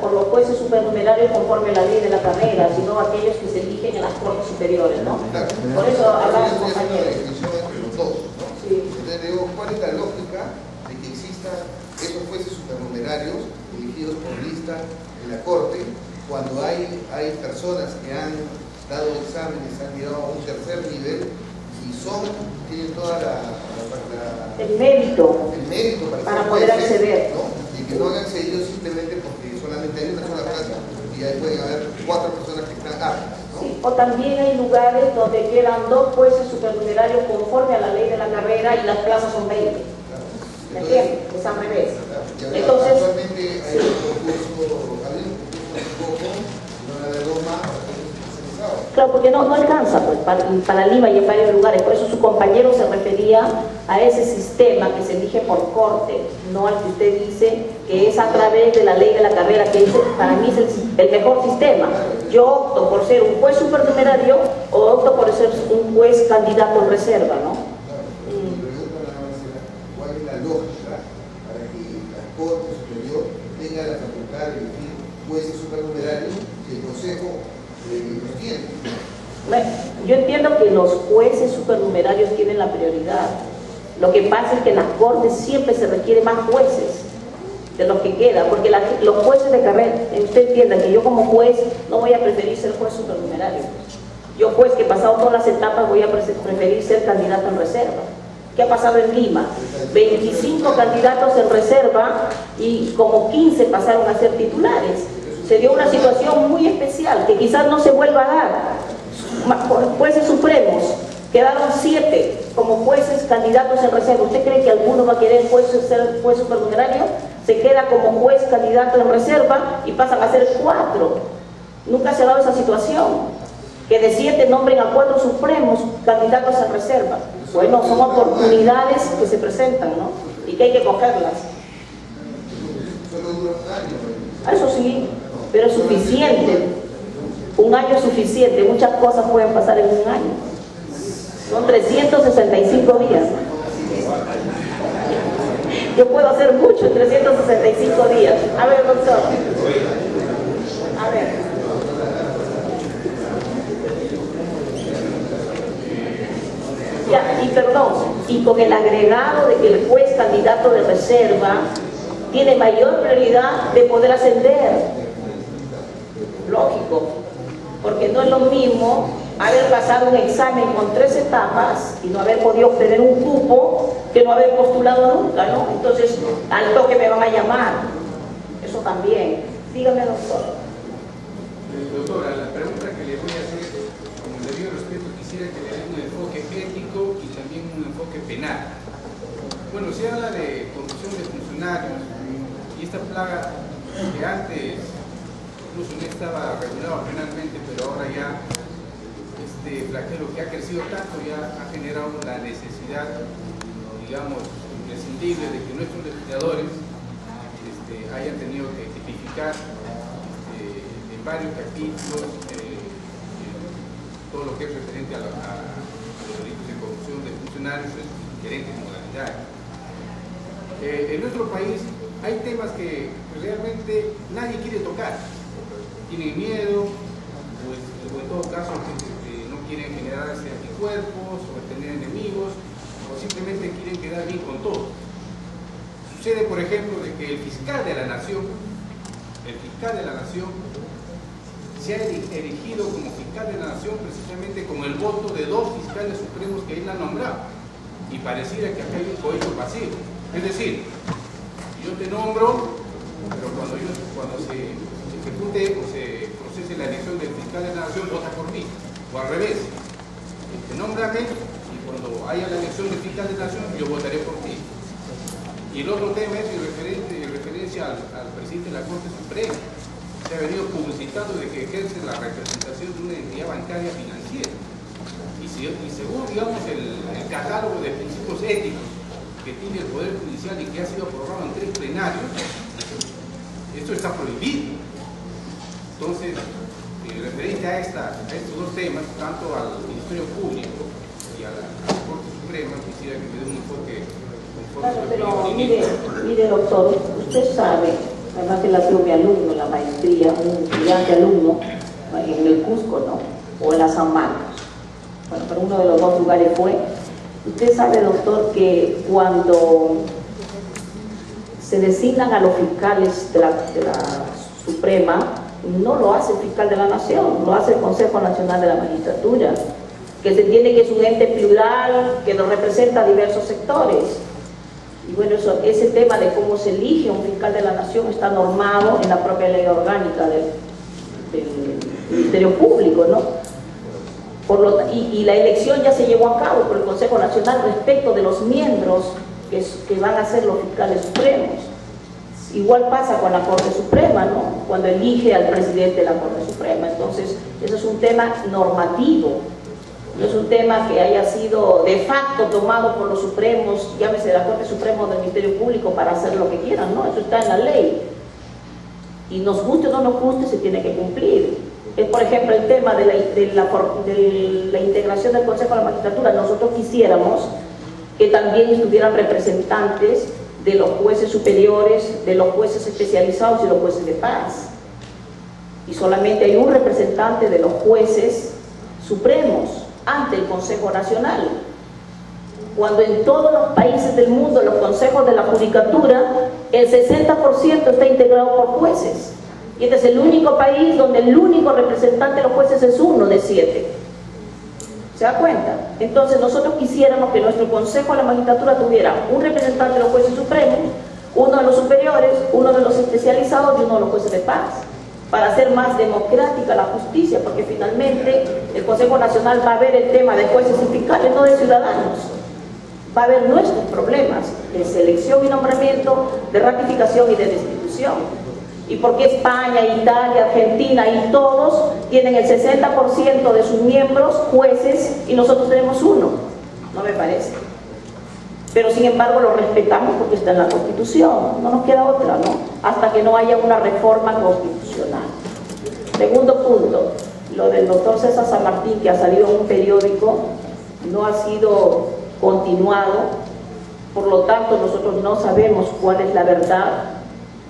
por los jueces supernumerarios conforme a la ley de la carrera, sino aquellos que se eligen en las cortes superiores, ¿no? Claro. Por eso hablaba su Una compañero. distinción entre los dos, ¿no? Sí. Entonces digo, ¿cuál es la lógica de que existan esos jueces supernumerarios elegidos por lista en la corte cuando hay personas que han dado exámenes, han llegado a un tercer nivel y tienen toda El mérito para poder ser acceder, ¿no? Y que no han accedido simplemente porque solamente hay una sola plaza y ahí pueden haber 4 personas que están aptas, ¿no? Sí, o también hay lugares donde quedan 2 jueces supernumerarios conforme a la ley de la carrera y las plazas son 20. ¿Me entiendes? Es al revés. Entonces, actualmente hay un concurso, no la de Roma, claro, porque no alcanza pues, para Lima y en varios lugares. Por eso su compañero se refería a ese sistema que se elige por corte, no al que usted dice que es a través de la ley de la carrera, que para mí es el mejor sistema. Yo opto por ser un juez supernumerario o opto por ser un juez candidato en reserva, ¿no? Mi pregunta nada más era, ¿cuál es la lógica para que la Corte Superior tenga la facultad de elegir jueces supernumerarios y el Consejo los tiene? Yo entiendo que los jueces supernumerarios tienen la prioridad. Lo que pasa es que en las cortes siempre se requiere más jueces de los que quedan, porque los jueces de carrera, usted entienda que yo como juez no voy a preferir ser juez supernumerario. Yo juez que he pasado todas las etapas voy a preferir ser candidato en reserva. ¿Qué ha pasado en Lima? 25 candidatos en reserva y como 15 pasaron a ser titulares. Se dio una situación muy especial que quizás no se vuelva a dar. Jueces supremos, quedaron 7 como jueces candidatos en reserva. ¿Usted cree que alguno va a querer ser juez supernumerario? Se queda como juez candidato en reserva y pasan a ser 4. Nunca se ha dado esa situación, que de 7 nombren a 4 supremos candidatos en reserva. Bueno, son oportunidades que se presentan, ¿no? Y que hay que cogerlas. Solo dura un año. Eso sí, pero es suficiente. Un año es suficiente. Muchas cosas pueden pasar en un año. Son 365 días. Yo puedo hacer mucho en 365 días. A ver, doctor. A ver. Ya, y perdón, y con el agregado de que el juez candidato de reserva tiene mayor prioridad de poder ascender. Lógico, porque no es lo mismo haber pasado un examen con 3 etapas y no haber podido obtener un cupo que no haber postulado nunca, ¿no? Entonces, al toque me van a llamar. Eso también. Dígame, doctor. Doctora, la pregunta que le voy a hacer, con el debido respeto, quisiera que le dé un enfoque ético y también un enfoque penal. Bueno, se habla de corrupción de funcionarios y esta plaga que antes incluso no estaba regulado penalmente, pero ahora ya este flagelo que ha crecido tanto ya ha generado la necesidad, digamos, imprescindible de que nuestros legisladores hayan tenido que tipificar en varios capítulos todo lo que es referente a los delitos de corrupción de funcionarios en diferentes modalidades. En nuestro país hay temas que realmente nadie quiere tocar. Tienen miedo, o en todo caso no quieren generarse anticuerpos o tener enemigos, o simplemente quieren quedar bien con todo. Sucede, por ejemplo, de que el fiscal de la nación se ha erigido como fiscal de la nación precisamente con el voto de 2 fiscales supremos que él ha nombrado, y pareciera que acá hay un cohecho pasivo. Es decir, yo te nombro, pero cuando se ejecute o se procese la elección del fiscal de la nación, vota por mí, o al revés, nómbrame y cuando haya la elección del fiscal de la nación yo votaré por ti. Y el otro tema es en referencia al presidente de la Corte Suprema. Se ha venido publicitando de que ejerce la representación de una entidad bancaria financiera y según, digamos, el catálogo de principios éticos que tiene el Poder Judicial y que ha sido aprobado en 3 plenarios, Esto está prohibido. Entonces, referente a estos dos temas, tanto al Ministerio Público y a la Corte Suprema, quisiera que me dé un enfoque Claro, pero mire doctor, usted sabe, además que la sido mi alumno en la maestría, un brillante alumno en el Cusco, ¿no? O en la San Marcos. Bueno, pero uno de los dos lugares fue. Usted sabe, doctor, que cuando se designan a los fiscales de la Suprema, no lo hace el fiscal de la Nación, lo hace el Consejo Nacional de la Magistratura, que se entiende que es un ente plural que nos representa a diversos sectores. Y bueno, ese tema de cómo se elige un fiscal de la Nación está normado en la propia ley orgánica del Ministerio Público, ¿no? Y la elección ya se llevó a cabo por el Consejo Nacional respecto de los miembros que van a ser los fiscales supremos. Igual pasa con la Corte Suprema, ¿no? Cuando elige al presidente de la Corte Suprema. Entonces, eso es un tema normativo. No es un tema que haya sido de facto tomado por los supremos, llámese la Corte Suprema o del Ministerio Público, para hacer lo que quieran, ¿no? Eso está en la ley. Y nos guste o no nos guste, se tiene que cumplir. Es, por ejemplo, el tema de la integración del Consejo de la Magistratura. Nosotros quisiéramos que también estuvieran representantes de los jueces superiores, de los jueces especializados y los jueces de paz. Y solamente hay un representante de los jueces supremos ante el Consejo Nacional, cuando en todos los países del mundo los consejos de la judicatura, el 60% está integrado por jueces, y este es el único país donde el único representante de los jueces es 1 de 7. ¿Se da cuenta? Entonces nosotros quisiéramos que nuestro Consejo de la Magistratura tuviera un representante de los jueces supremos, uno de los superiores, uno de los especializados y uno de los jueces de paz, para hacer más democrática la justicia, porque finalmente el Consejo Nacional va a ver el tema de jueces y fiscales, no de ciudadanos. Va a ver nuestros problemas de selección y nombramiento, de ratificación y de destitución. Y porque España, Italia, Argentina y todos tienen el 60% de sus miembros jueces y nosotros tenemos 1, no me parece. Pero sin embargo lo respetamos porque está en la Constitución, no nos queda otra, ¿no? Hasta que no haya una reforma constitucional. Segundo punto, lo del doctor César San Martín, que ha salido en un periódico, no ha sido continuado, por lo tanto nosotros no sabemos cuál es la verdad.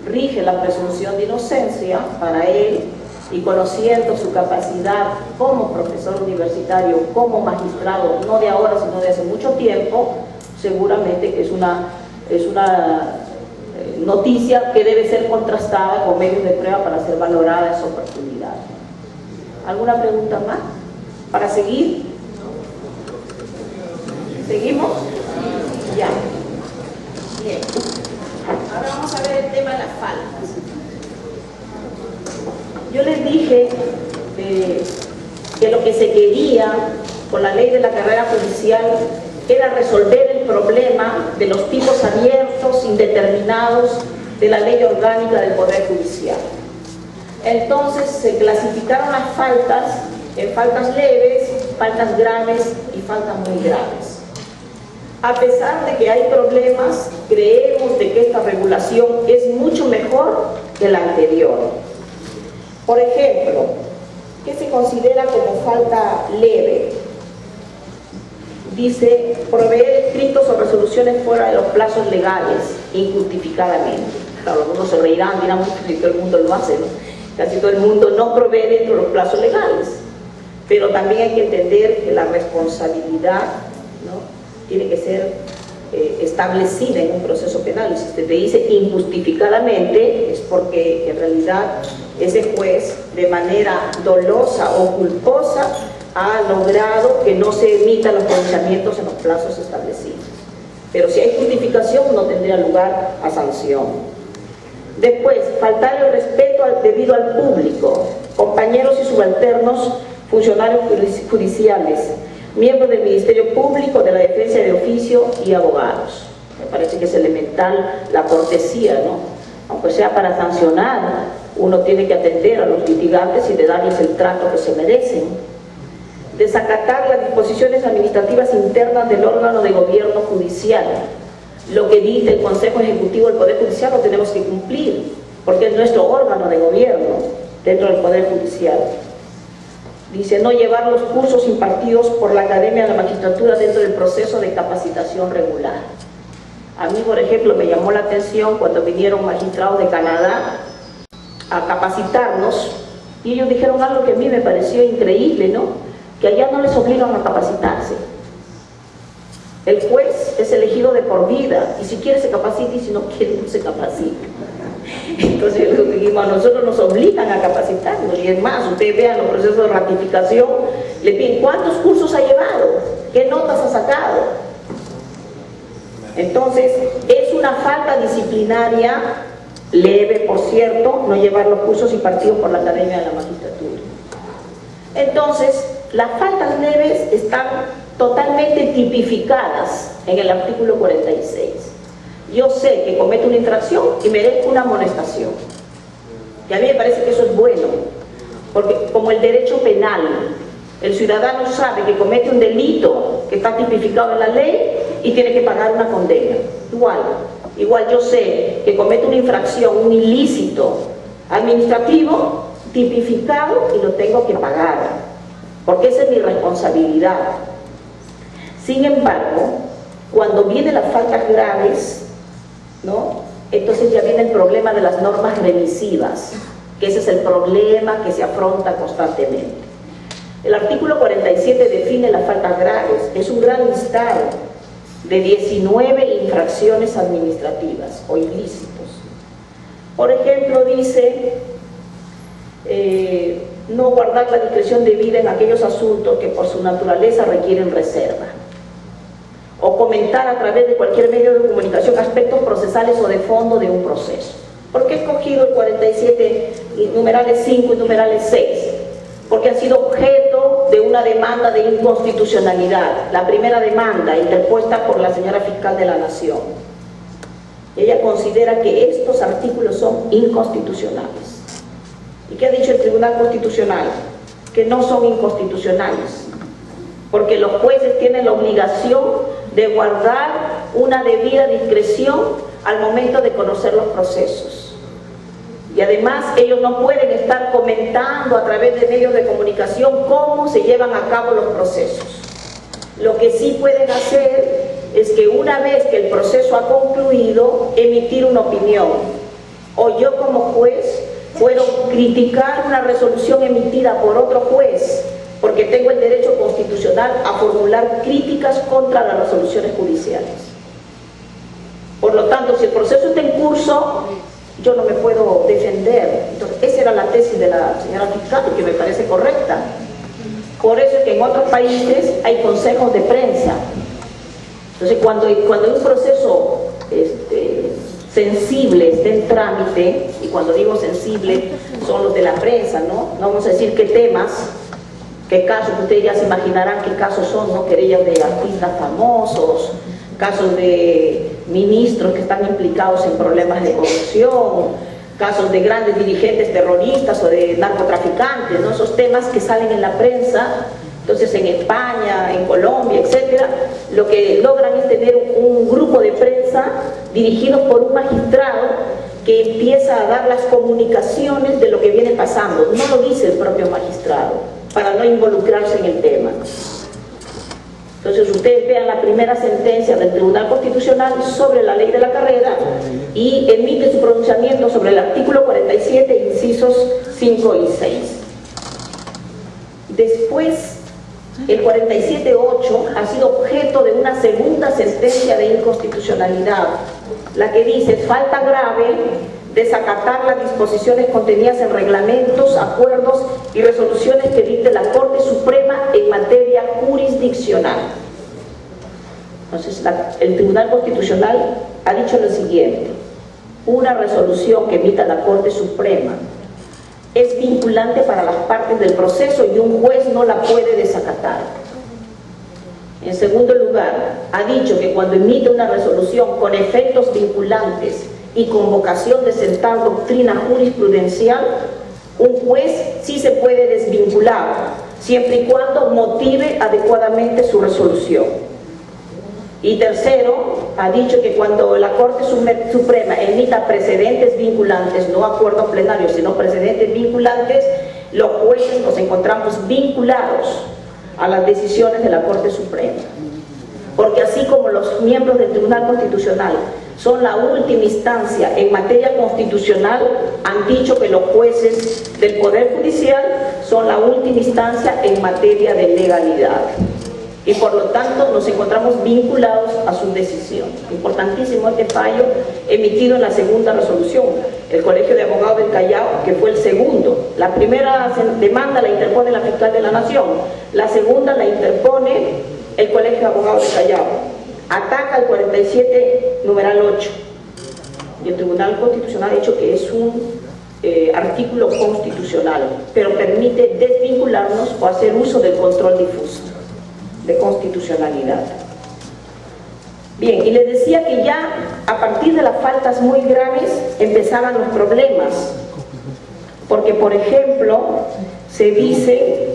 Rige la presunción de inocencia para él, y conociendo su capacidad como profesor universitario, como magistrado, no de ahora sino de hace mucho tiempo, seguramente que es una noticia que debe ser contrastada con medios de prueba para ser valorada esa oportunidad. ¿Alguna pregunta más? ¿Para seguir? ¿Seguimos? Ya. Bien. Ahora vamos a ver el tema de las faltas. Yo les dije que lo que se quería con la ley de la carrera judicial era resolver el problema de los tipos abiertos, indeterminados de la ley orgánica del Poder Judicial. Entonces se clasificaron las faltas en faltas leves, faltas graves y faltas muy graves. A pesar de que hay problemas, creemos de que esta regulación es mucho mejor que la anterior. Por ejemplo, ¿qué se considera como falta leve? Dice, proveer escritos o resoluciones fuera de los plazos legales, injustificadamente. Claro, algunos se reirán, dirán, que todo el mundo lo hace, ¿no? Casi todo el mundo no provee dentro de los plazos legales. Pero también hay que entender que la responsabilidad, ¿no?, tiene que ser establecida en un proceso penal. Y si usted te dice injustificadamente, es porque en realidad ese juez, de manera dolosa o culposa, ha logrado que no se emitan los pronunciamientos en los plazos establecidos. Pero si hay justificación, no tendría lugar a sanción. Después, faltar el respeto debido al público, compañeros y subalternos, funcionarios judiciales, miembros del Ministerio Público, de la Defensa de Oficio y abogados. Me parece que es elemental la cortesía, ¿no? Aunque sea para sancionar, uno tiene que atender a los litigantes y de darles el trato que se merecen. Desacatar las disposiciones administrativas internas del órgano de gobierno judicial. Lo que dice el Consejo Ejecutivo del Poder Judicial lo tenemos que cumplir, porque es nuestro órgano de gobierno dentro del Poder Judicial. Dice, no llevar los cursos impartidos por la Academia de la Magistratura dentro del proceso de capacitación regular. A mí, por ejemplo, me llamó la atención cuando vinieron magistrados de Canadá a capacitarnos, y ellos dijeron algo que a mí me pareció increíble, ¿no? Que allá no les obligan a capacitarse. El juez es elegido de por vida, y si quiere se capacita, y si no quiere no se capacita. Entonces dijimos, a nosotros nos obligan a capacitarnos, y es más, ustedes vean los procesos de ratificación, le piden cuántos cursos ha llevado, qué notas ha sacado. Entonces es una falta disciplinaria leve, por cierto, no llevar los cursos impartidos por la Academia de la Magistratura. Entonces las faltas leves están totalmente tipificadas en el artículo 46. Yo sé que cometo una infracción y merezco una amonestación. Y a mí me parece que eso es bueno, porque como el derecho penal, el ciudadano sabe que comete un delito que está tipificado en la ley y tiene que pagar una condena. Igual yo sé que cometo una infracción, un ilícito administrativo tipificado y lo tengo que pagar, porque esa es mi responsabilidad. Sin embargo, cuando vienen las faltas graves, ¿no? Entonces ya viene el problema de las normas remisivas, que ese es el problema que se afronta constantemente. El artículo 47 define las faltas graves, es un gran listado de 19 infracciones administrativas o ilícitos. Por ejemplo, dice no guardar la discreción debida en aquellos asuntos que por su naturaleza requieren reserva, o comentar a través de cualquier medio de comunicación aspectos procesales o de fondo de un proceso. ¿Por qué he escogido el 47, numerales 5 y numerales 6? Porque han sido objeto de una demanda de inconstitucionalidad, la primera demanda interpuesta por la señora fiscal de la Nación. Ella considera que estos artículos son inconstitucionales. ¿Y qué ha dicho el Tribunal Constitucional? Que no son inconstitucionales, porque los jueces tienen la obligación de guardar una debida discreción al momento de conocer los procesos. Y además ellos no pueden estar comentando a través de medios de comunicación cómo se llevan a cabo los procesos. Lo que sí pueden hacer es que una vez que el proceso ha concluido, emitir una opinión. O yo como juez puedo criticar una resolución emitida por otro juez, porque tengo el derecho constitucional a formular críticas contra las resoluciones judiciales. Por lo tanto, si el proceso está en curso, yo no me puedo defender. Entonces, esa era la tesis de la señora fiscal, que me parece correcta. Por eso es que en otros países hay consejos de prensa. Entonces, cuando hay un proceso sensible está en trámite, y cuando digo sensible son los de la prensa, ¿no? No vamos a decir qué temas, qué casos, ustedes ya se imaginarán qué casos son, ¿no? Querellas de artistas famosos, casos de ministros que están implicados en problemas de corrupción, casos de grandes dirigentes terroristas o de narcotraficantes, ¿no? Esos temas que salen en la prensa. Entonces en España, en Colombia, etcétera, lo que logran es tener un grupo de prensa dirigido por un magistrado que empieza a dar las comunicaciones de lo que viene pasando. No lo dice el propio magistrado, para no involucrarse en el tema. Entonces ustedes vean la primera sentencia del Tribunal Constitucional sobre la ley de la carrera y emite su pronunciamiento sobre el artículo 47, incisos 5 y 6. Después, el 47.8 ha sido objeto de una segunda sentencia de inconstitucionalidad, la que dice: falta grave desacatar las disposiciones contenidas en reglamentos, acuerdos y resoluciones que dicte la Corte Suprema en materia jurisdiccional. Entonces, el Tribunal Constitucional ha dicho lo siguiente: una resolución que emita la Corte Suprema es vinculante para las partes del proceso y un juez no la puede desacatar. En segundo lugar, ha dicho que cuando emite una resolución con efectos vinculantes y con vocación de sentar doctrina jurisprudencial, un juez sí se puede desvincular, siempre y cuando motive adecuadamente su resolución. Y tercero, ha dicho que cuando la Corte Suprema emita precedentes vinculantes, no acuerdos plenarios, sino precedentes vinculantes, los jueces nos encontramos vinculados a las decisiones de la Corte Suprema. Porque así como los miembros del Tribunal Constitucional son la última instancia en materia constitucional, han dicho que los jueces del Poder Judicial son la última instancia en materia de legalidad. Y por lo tanto nos encontramos vinculados a su decisión. Importantísimo este fallo emitido en la segunda resolución. El Colegio de Abogados del Callao, que fue el segundo. La primera demanda la interpone la Fiscal de la Nación. La segunda la interpone el Colegio de Abogados del Callao. Ataca al 47, numeral 8. Y el Tribunal Constitucional ha dicho que es un artículo constitucional, pero permite desvincularnos o hacer uso del control difuso de constitucionalidad. Bien, y les decía que ya a partir de las faltas muy graves empezaban los problemas, porque por ejemplo se dice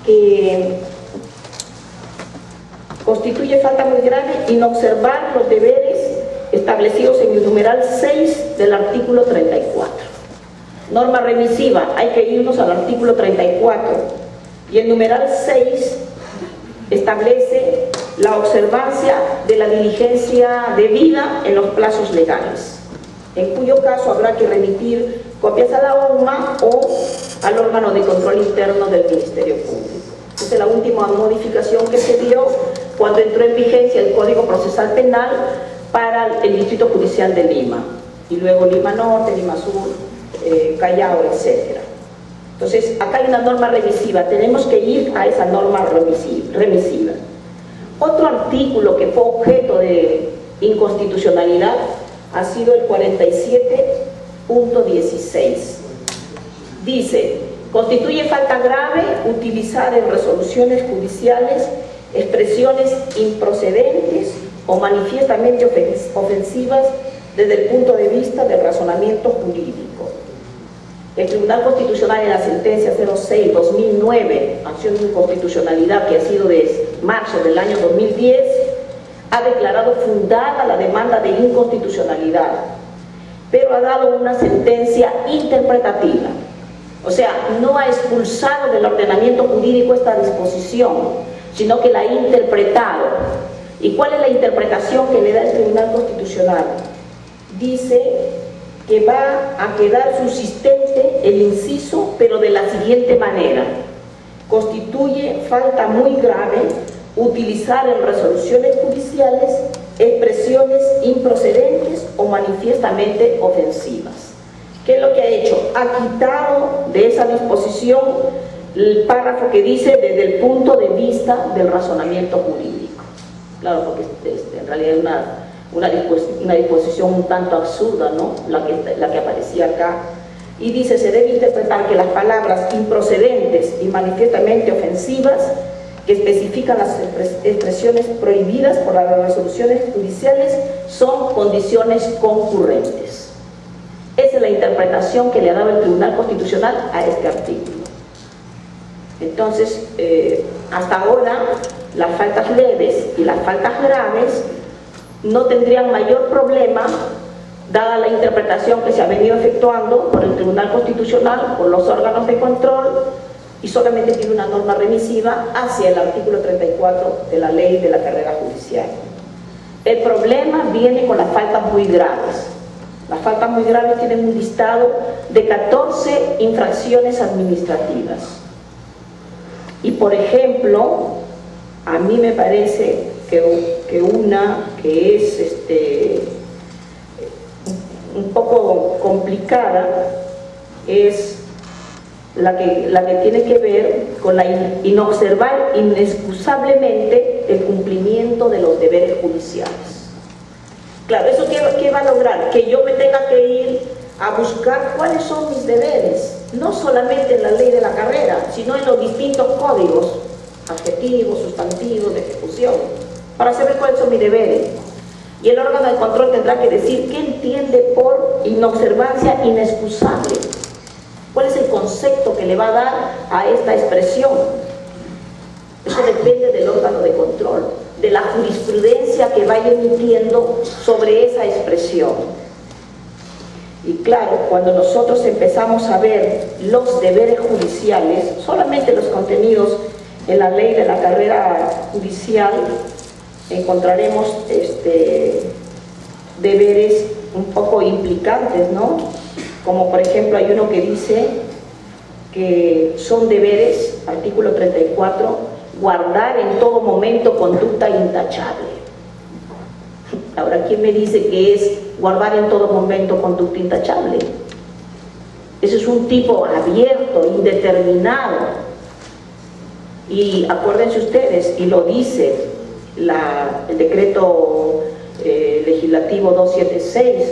que constituye falta muy grave inobservar los deberes establecidos en el numeral 6 del artículo 34. Norma remisiva, hay que irnos al artículo 34. Y el numeral 6 establece la observancia de la diligencia debida en los plazos legales, en cuyo caso habrá que remitir copias a la OMA o al órgano de control interno del Ministerio Público. Esta es la última modificación que se dio cuando entró en vigencia el Código Procesal Penal para el Distrito Judicial de Lima, y luego Lima Norte, Lima Sur, Callao, etc. Entonces, acá hay una norma remisiva, tenemos que ir a esa norma remisiva. Otro artículo que fue objeto de inconstitucionalidad ha sido el 47.16. Dice, constituye falta grave utilizar en resoluciones judiciales expresiones improcedentes o manifiestamente ofensivas desde el punto de vista del razonamiento jurídico. El Tribunal Constitucional en la sentencia 06-2009, acción de inconstitucionalidad que ha sido de marzo del año 2010, ha declarado fundada la demanda de inconstitucionalidad, pero ha dado una sentencia interpretativa. O sea, no ha expulsado del ordenamiento jurídico esta disposición, sino que la ha interpretado. ¿Y cuál es la interpretación que le da el Tribunal Constitucional? Dice que va a quedar subsistente el inciso, pero de la siguiente manera: constituye falta muy grave utilizar en resoluciones judiciales expresiones improcedentes o manifiestamente ofensivas. ¿Qué es lo que ha hecho? Ha quitado de esa disposición el párrafo que dice desde el punto de vista del razonamiento jurídico. Claro, porque en realidad es una disposición un tanto absurda, ¿no? La que aparecía acá. Y dice, se debe interpretar que las palabras improcedentes y manifiestamente ofensivas, que especifican las expresiones prohibidas por las resoluciones judiciales, son condiciones concurrentes. Esa es la interpretación que le ha dado el Tribunal Constitucional a este artículo. Entonces, hasta ahora, las faltas leves y las faltas graves no tendrían mayor problema, dada la interpretación que se ha venido efectuando por el Tribunal Constitucional, por los órganos de control, y solamente tiene una norma remisiva hacia el artículo 34 de la Ley de la Carrera Judicial. El problema viene con las faltas muy graves. Las faltas muy graves tienen un listado de 14 infracciones administrativas. Y por ejemplo, a mí me parece que una que es un poco complicada es la que tiene que ver con la inobservar inexcusablemente el cumplimiento de los deberes judiciales. Claro, ¿eso qué va a lograr? Que yo me tenga que ir a buscar cuáles son mis deberes, no solamente en la ley de la carrera, sino en los distintos códigos, adjetivos, sustantivos, de ejecución, para saber cuáles son mis deberes. Y el órgano de control tendrá que decir qué entiende por inobservancia inexcusable. ¿Cuál es el concepto que le va a dar a esta expresión? Eso depende del órgano de control. de la jurisprudencia que vaya emitiendo sobre esa expresión. Y claro, cuando nosotros empezamos a ver los deberes judiciales, solamente los contenidos en la ley de la carrera judicial, encontraremos deberes un poco implicantes, ¿no? Como por ejemplo hay uno que dice que son deberes, artículo 34, guardar en todo momento conducta intachable. Ahora, ¿quién me dice que es guardar en todo momento conducta intachable? Ese es un tipo abierto, indeterminado. Y acuérdense ustedes, y lo dice el decreto legislativo 276,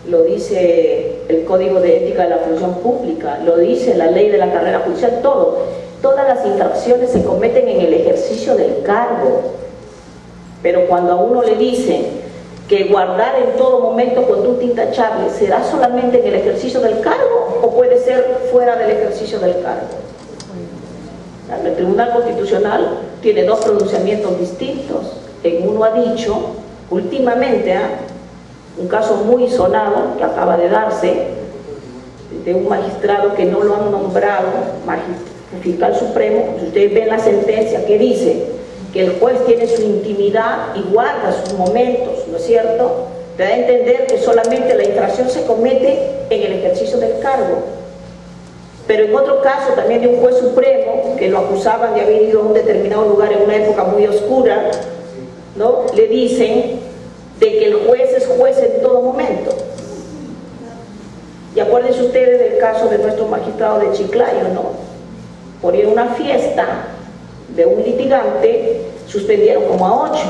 lo dice el Código de Ética de la Función Pública, lo dice la ley de la carrera judicial, todas las infracciones se cometen en el ejercicio del cargo. Pero cuando a uno le dicen que guardar en todo momento conducta intachable, ¿será solamente en el ejercicio del cargo o puede ser fuera del ejercicio del cargo? El Tribunal Constitucional tiene dos pronunciamientos distintos. En uno ha dicho, últimamente, un caso muy sonado que acaba de darse, de un magistrado que no lo han nombrado fiscal supremo. Si ustedes ven la sentencia que dice que el juez tiene su intimidad y guarda sus momentos, ¿no es cierto? Te da a entender que solamente la infracción se comete en el ejercicio del cargo. Pero en otro caso también de un juez supremo que lo acusaban de haber ido a un determinado lugar en una época muy oscura, ¿no? Le dicen de que el juez es juez en todo momento. Y acuérdense ustedes del caso de nuestro magistrado de Chiclayo, ¿no? Por ir a una fiesta de un litigante, suspendieron como a 8.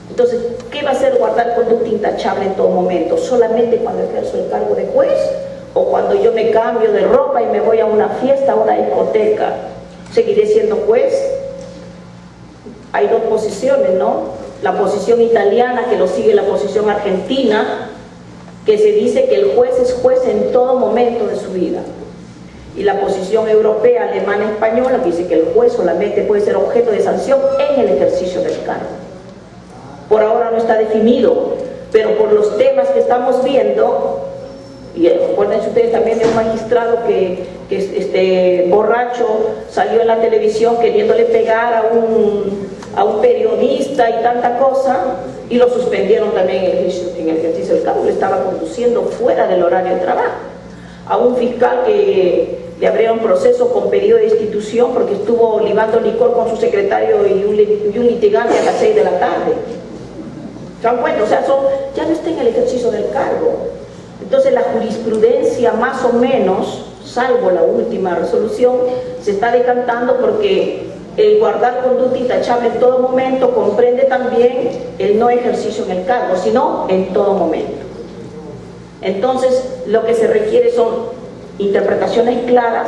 Entonces, ¿qué va a hacer guardar conducta intachable en todo momento? ¿Solamente cuando ejerzo el cargo de juez? ¿O cuando yo me cambio de ropa y me voy a una fiesta, a una discoteca? ¿Seguiré siendo juez? Hay dos posiciones, ¿no? La posición italiana, que lo sigue la posición argentina, que se dice que el juez es juez en todo momento de su vida. Y la posición europea, alemana, española, que dice que el juez solamente puede ser objeto de sanción en el ejercicio del cargo. Por ahora no está definido, pero por los temas que estamos viendo, y acuérdense ustedes también de un magistrado que borracho salió en la televisión queriéndole pegar a un periodista y tanta cosa, y lo suspendieron también en el ejercicio del cargo, le estaba conduciendo fuera del horario de trabajo. A un fiscal que le abrieron proceso con pedido de destitución porque estuvo libando licor con su secretario y un litigante a las 6 de la tarde. ¿Se dan cuenta? O sea, ya no está en el ejercicio del cargo. Entonces la jurisprudencia más o menos, salvo la última resolución, se está decantando porque el guardar conducta intachable en todo momento comprende también el no ejercicio en el cargo, sino en todo momento. Entonces, lo que se requiere son interpretaciones claras,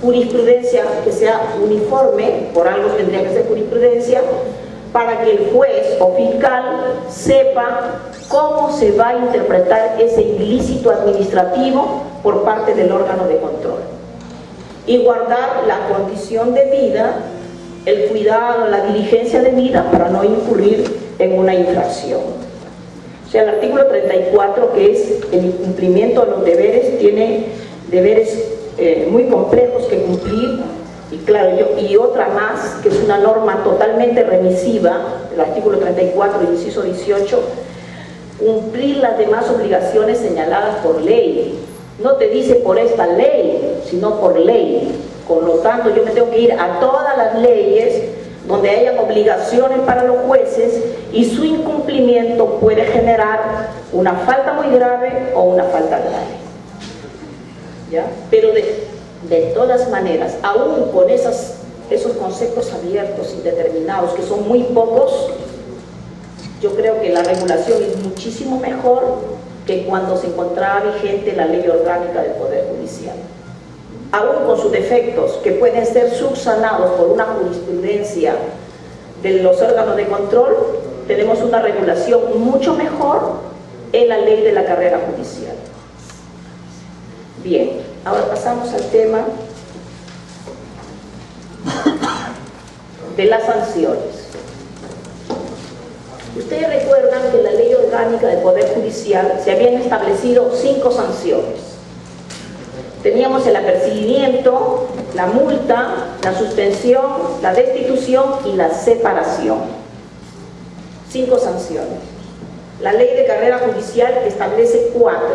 jurisprudencia que sea uniforme, por algo tendría que ser jurisprudencia, para que el juez o fiscal sepa cómo se va a interpretar ese ilícito administrativo por parte del órgano de control. Y guardar la condición de vida, el cuidado, la diligencia de vida para no incurrir en una infracción. O sea, el artículo 34, que es el incumplimiento de los deberes, tiene deberes muy complejos que cumplir, y claro, y otra más, que es una norma totalmente remisiva, el artículo 34, inciso 18, cumplir las demás obligaciones señaladas por ley. No te dice por esta ley, sino por ley. Por lo tanto, yo me tengo que ir a todas las leyes donde hayan obligaciones para los jueces, y su incumplimiento puede generar una falta muy grave o una falta grave. ¿Ya? Pero de todas maneras, aún con esos conceptos abiertos, indeterminados, que son muy pocos, yo creo que la regulación es muchísimo mejor que cuando se encontraba vigente la ley orgánica del Poder Judicial. Aún con sus defectos, que pueden ser subsanados por una jurisprudencia de los órganos de control, tenemos una regulación mucho mejor en la ley de la carrera judicial. Bien, ahora pasamos al tema de las sanciones. Ustedes recuerdan que en la Ley Orgánica del Poder Judicial se habían establecido 5 sanciones. Teníamos el apercibimiento, la multa, la suspensión, la destitución y la separación. 5 sanciones. La Ley de Carrera Judicial establece 4.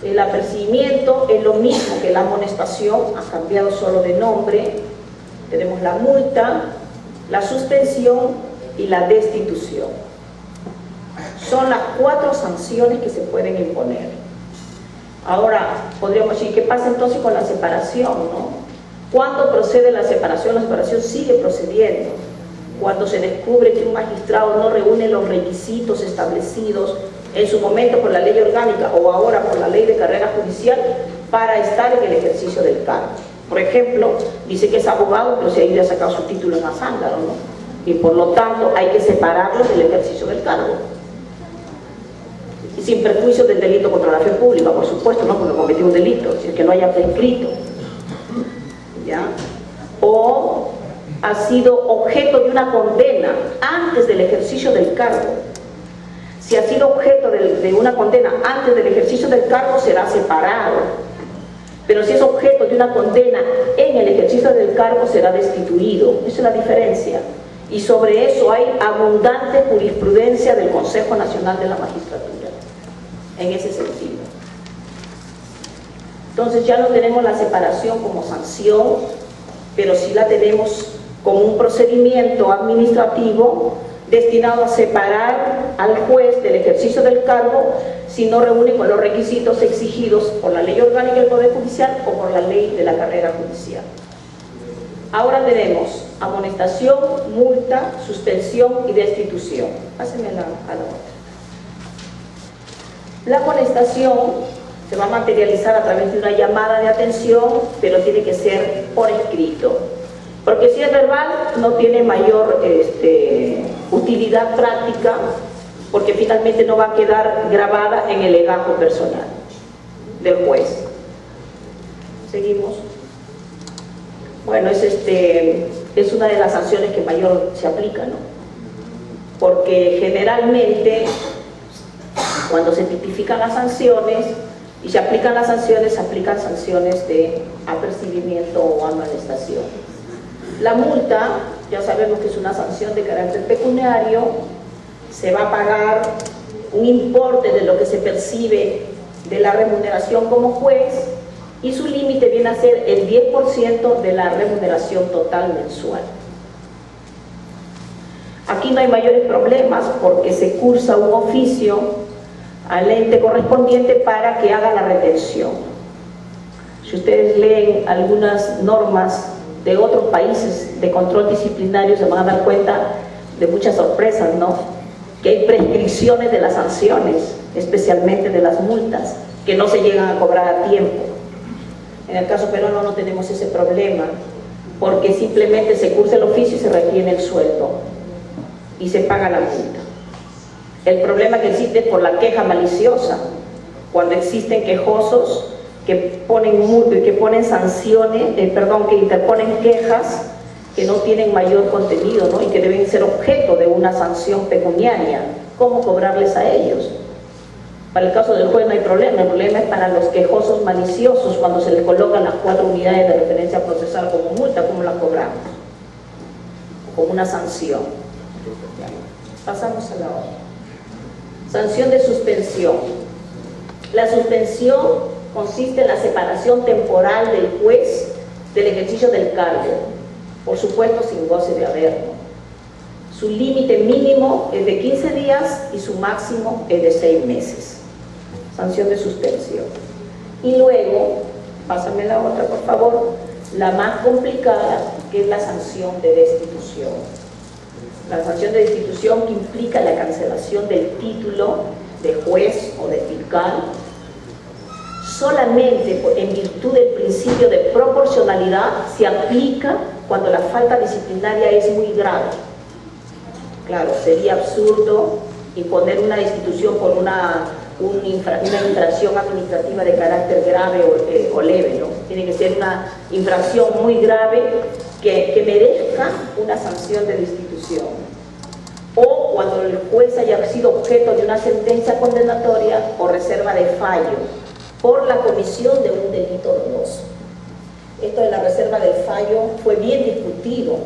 El apercibimiento es lo mismo que la amonestación, ha cambiado solo de nombre. Tenemos la multa, la suspensión y la destitución. Son las 4 sanciones que se pueden imponer. Ahora, podríamos decir, ¿qué pasa entonces con la separación, no? ¿Cuándo procede la separación? La separación sigue procediendo. Cuando se descubre que un magistrado no reúne los requisitos establecidos en su momento por la ley orgánica o ahora por la ley de carrera judicial para estar en el ejercicio del cargo. Por ejemplo, dice que es abogado, pero se ha ido a sacar su título en Azángaro, ¿no? Y por lo tanto hay que separarlo del ejercicio del cargo. Y sin perjuicio del delito contra la fe pública, por supuesto, ¿no? Porque cometió un delito, si es que no haya prescrito. ¿Ya? O ha sido objeto de una condena antes del ejercicio del cargo. Si ha sido objeto de una condena antes del ejercicio del cargo, será separado. Pero si es objeto de una condena en el ejercicio del cargo, será destituido. Esa es la diferencia. Y sobre eso hay abundante jurisprudencia del Consejo Nacional de la Magistratura, en ese sentido. Entonces ya no tenemos la separación como sanción, pero sí la tenemos como un procedimiento administrativo destinado a separar al juez del ejercicio del cargo si no reúne con los requisitos exigidos por la Ley Orgánica del Poder Judicial o por la Ley de la Carrera Judicial. Ahora tenemos amonestación, multa, suspensión y destitución. Pásenme a la otra. La amonestación se va a materializar a través de una llamada de atención, pero tiene que ser por escrito. Porque si es verbal no tiene mayor utilidad práctica, porque finalmente no va a quedar grabada en el legajo personal del juez. Seguimos. Bueno, es una de las sanciones que mayor se aplica, ¿no? Porque generalmente cuando se tipifican las sanciones y se aplican las sanciones, se aplican sanciones de apercibimiento o amonestación. La multa, ya sabemos que es una sanción de carácter pecuniario, se va a pagar un importe de lo que se percibe de la remuneración como juez y su límite viene a ser el 10% de la remuneración total mensual. Aquí no hay mayores problemas porque se cursa un oficio al ente correspondiente para que haga la retención. Si ustedes leen algunas normas de otros países de control disciplinario se van a dar cuenta de muchas sorpresas, ¿no? Que hay prescripciones de las sanciones, especialmente de las multas, que no se llegan a cobrar a tiempo. En el caso peruano no tenemos ese problema, porque simplemente se cursa el oficio y se retiene el sueldo y se paga la multa. El problema que existe es por la queja maliciosa, cuando existen quejosos que ponen sanciones, que interponen quejas que no tienen mayor contenido, ¿no? Y que deben ser objeto de una sanción pecuniaria. ¿Cómo cobrarles a ellos? Para el caso del juez no hay problema, el problema es para los quejosos maliciosos, cuando se les colocan las 4 unidades de referencia procesal como multa, ¿cómo las cobramos? Como una sanción. Pasamos a la otra. Sanción de suspensión. La suspensión consiste en la separación temporal del juez del ejercicio del cargo, por supuesto sin goce de haber. Su límite mínimo es de 15 días y su máximo es de 6 meses. Sanción de suspensión. Y luego, pásame la otra por favor, la más complicada, que es la sanción de destitución. La sanción de destitución que implica la cancelación del título de juez o de fiscal solamente en virtud del principio de proporcionalidad se aplica cuando la falta disciplinaria es muy grave. Claro, sería absurdo imponer una destitución por una infracción administrativa de carácter grave o leve, ¿no? Tiene que ser una infracción muy grave que merezca una sanción de destitución. o cuando el juez haya sido objeto de una sentencia condenatoria o reserva de fallo por la comisión de un delito doloso. Esto de la reserva del fallo fue bien discutido,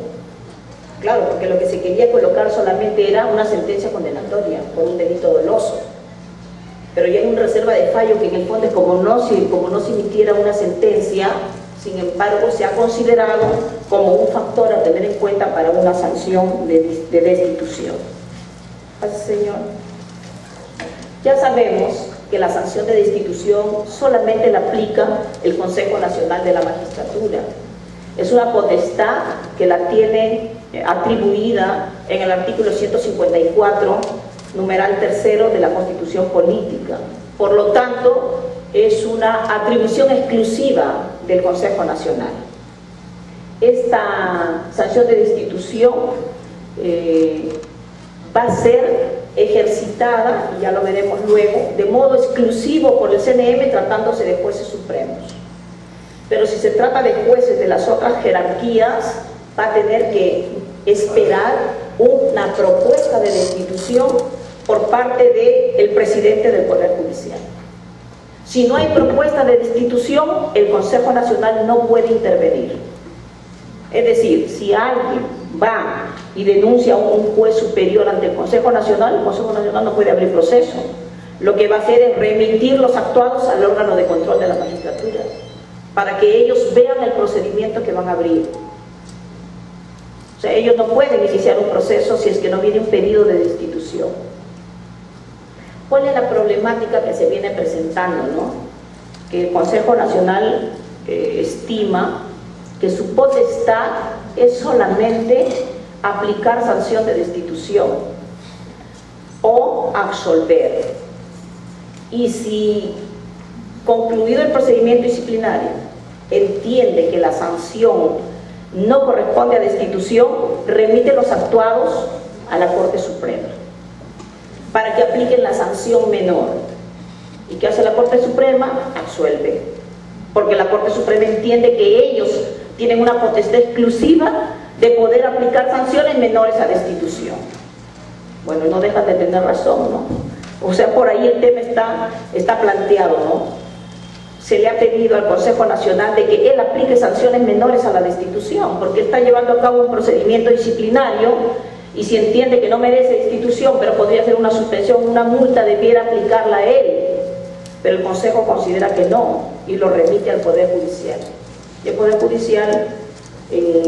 claro, porque lo que se quería colocar solamente era una sentencia condenatoria por un delito doloso, pero ya hay una reserva de fallo que en el fondo es como no se emitiera una sentencia. Sin embargo, se ha considerado como un factor a tener en cuenta para una sanción de destitución. Pase, señor. Ya sabemos que la sanción de destitución solamente la aplica el Consejo Nacional de la Magistratura. Es una potestad que la tiene atribuida en el artículo 154, numeral 3 de la Constitución Política. Por lo tanto, es una atribución exclusiva del Consejo Nacional. Esta sanción de destitución va a ser ejercitada, y ya lo veremos luego, de modo exclusivo por el CNM tratándose de jueces supremos. Pero si se trata de jueces de las otras jerarquías, va a tener que esperar una propuesta de destitución por parte del presidente del Poder Judicial. Si no hay propuesta de destitución, el Consejo Nacional no puede intervenir. Es decir, si alguien va y denuncia a un juez superior ante el Consejo Nacional no puede abrir proceso. Lo que va a hacer es remitir los actuados al órgano de control de la magistratura, para que ellos vean el procedimiento que van a abrir. O sea, ellos no pueden iniciar un proceso si es que no viene un pedido de destitución. ¿Cuál es la problemática que se viene presentando, no? Que el Consejo Nacional estima que su potestad es solamente aplicar sanción de destitución o absolver. Y si, concluido el procedimiento disciplinario, entiende que la sanción no corresponde a destitución, remite los actuados a la Corte Suprema para que apliquen la sanción menor. ¿Y qué hace la Corte Suprema? Absuelve, porque la Corte Suprema entiende que ellos tienen una potestad exclusiva de poder aplicar sanciones menores a destitución. Bueno, no dejan de tener razón, ¿no? O sea, por ahí el tema está planteado, ¿no? Se le ha pedido al Consejo Nacional de que él aplique sanciones menores a la destitución, porque está llevando a cabo un procedimiento disciplinario, y si entiende que no merece destitución, pero podría ser una suspensión, una multa, debiera aplicarla a él. Pero el Consejo considera que no, y lo remite al Poder Judicial. Y el Poder Judicial,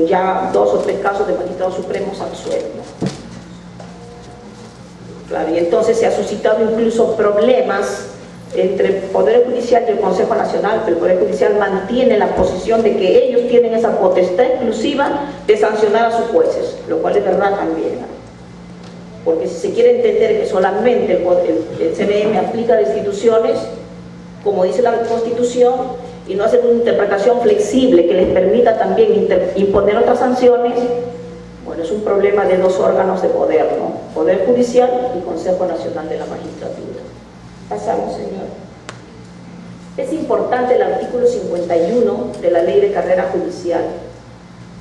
ya 2 o 3 casos de magistrados supremos absuelven. Claro, y entonces se ha suscitado incluso problemas entre el Poder Judicial y el Consejo Nacional, pero el Poder Judicial mantiene la posición de que ellos tienen esa potestad exclusiva de sancionar a sus jueces, lo cual es verdad también, ¿no? Porque si se quiere entender que solamente el CNM aplica destituciones, como dice la Constitución, y no hacer una interpretación flexible que les permita también imponer otras sanciones, bueno, es un problema de 2 órganos de poder, ¿no? Poder Judicial y Consejo Nacional de la Magistratura. Pasamos, señor. Es importante el artículo 51 de la Ley de Carrera Judicial,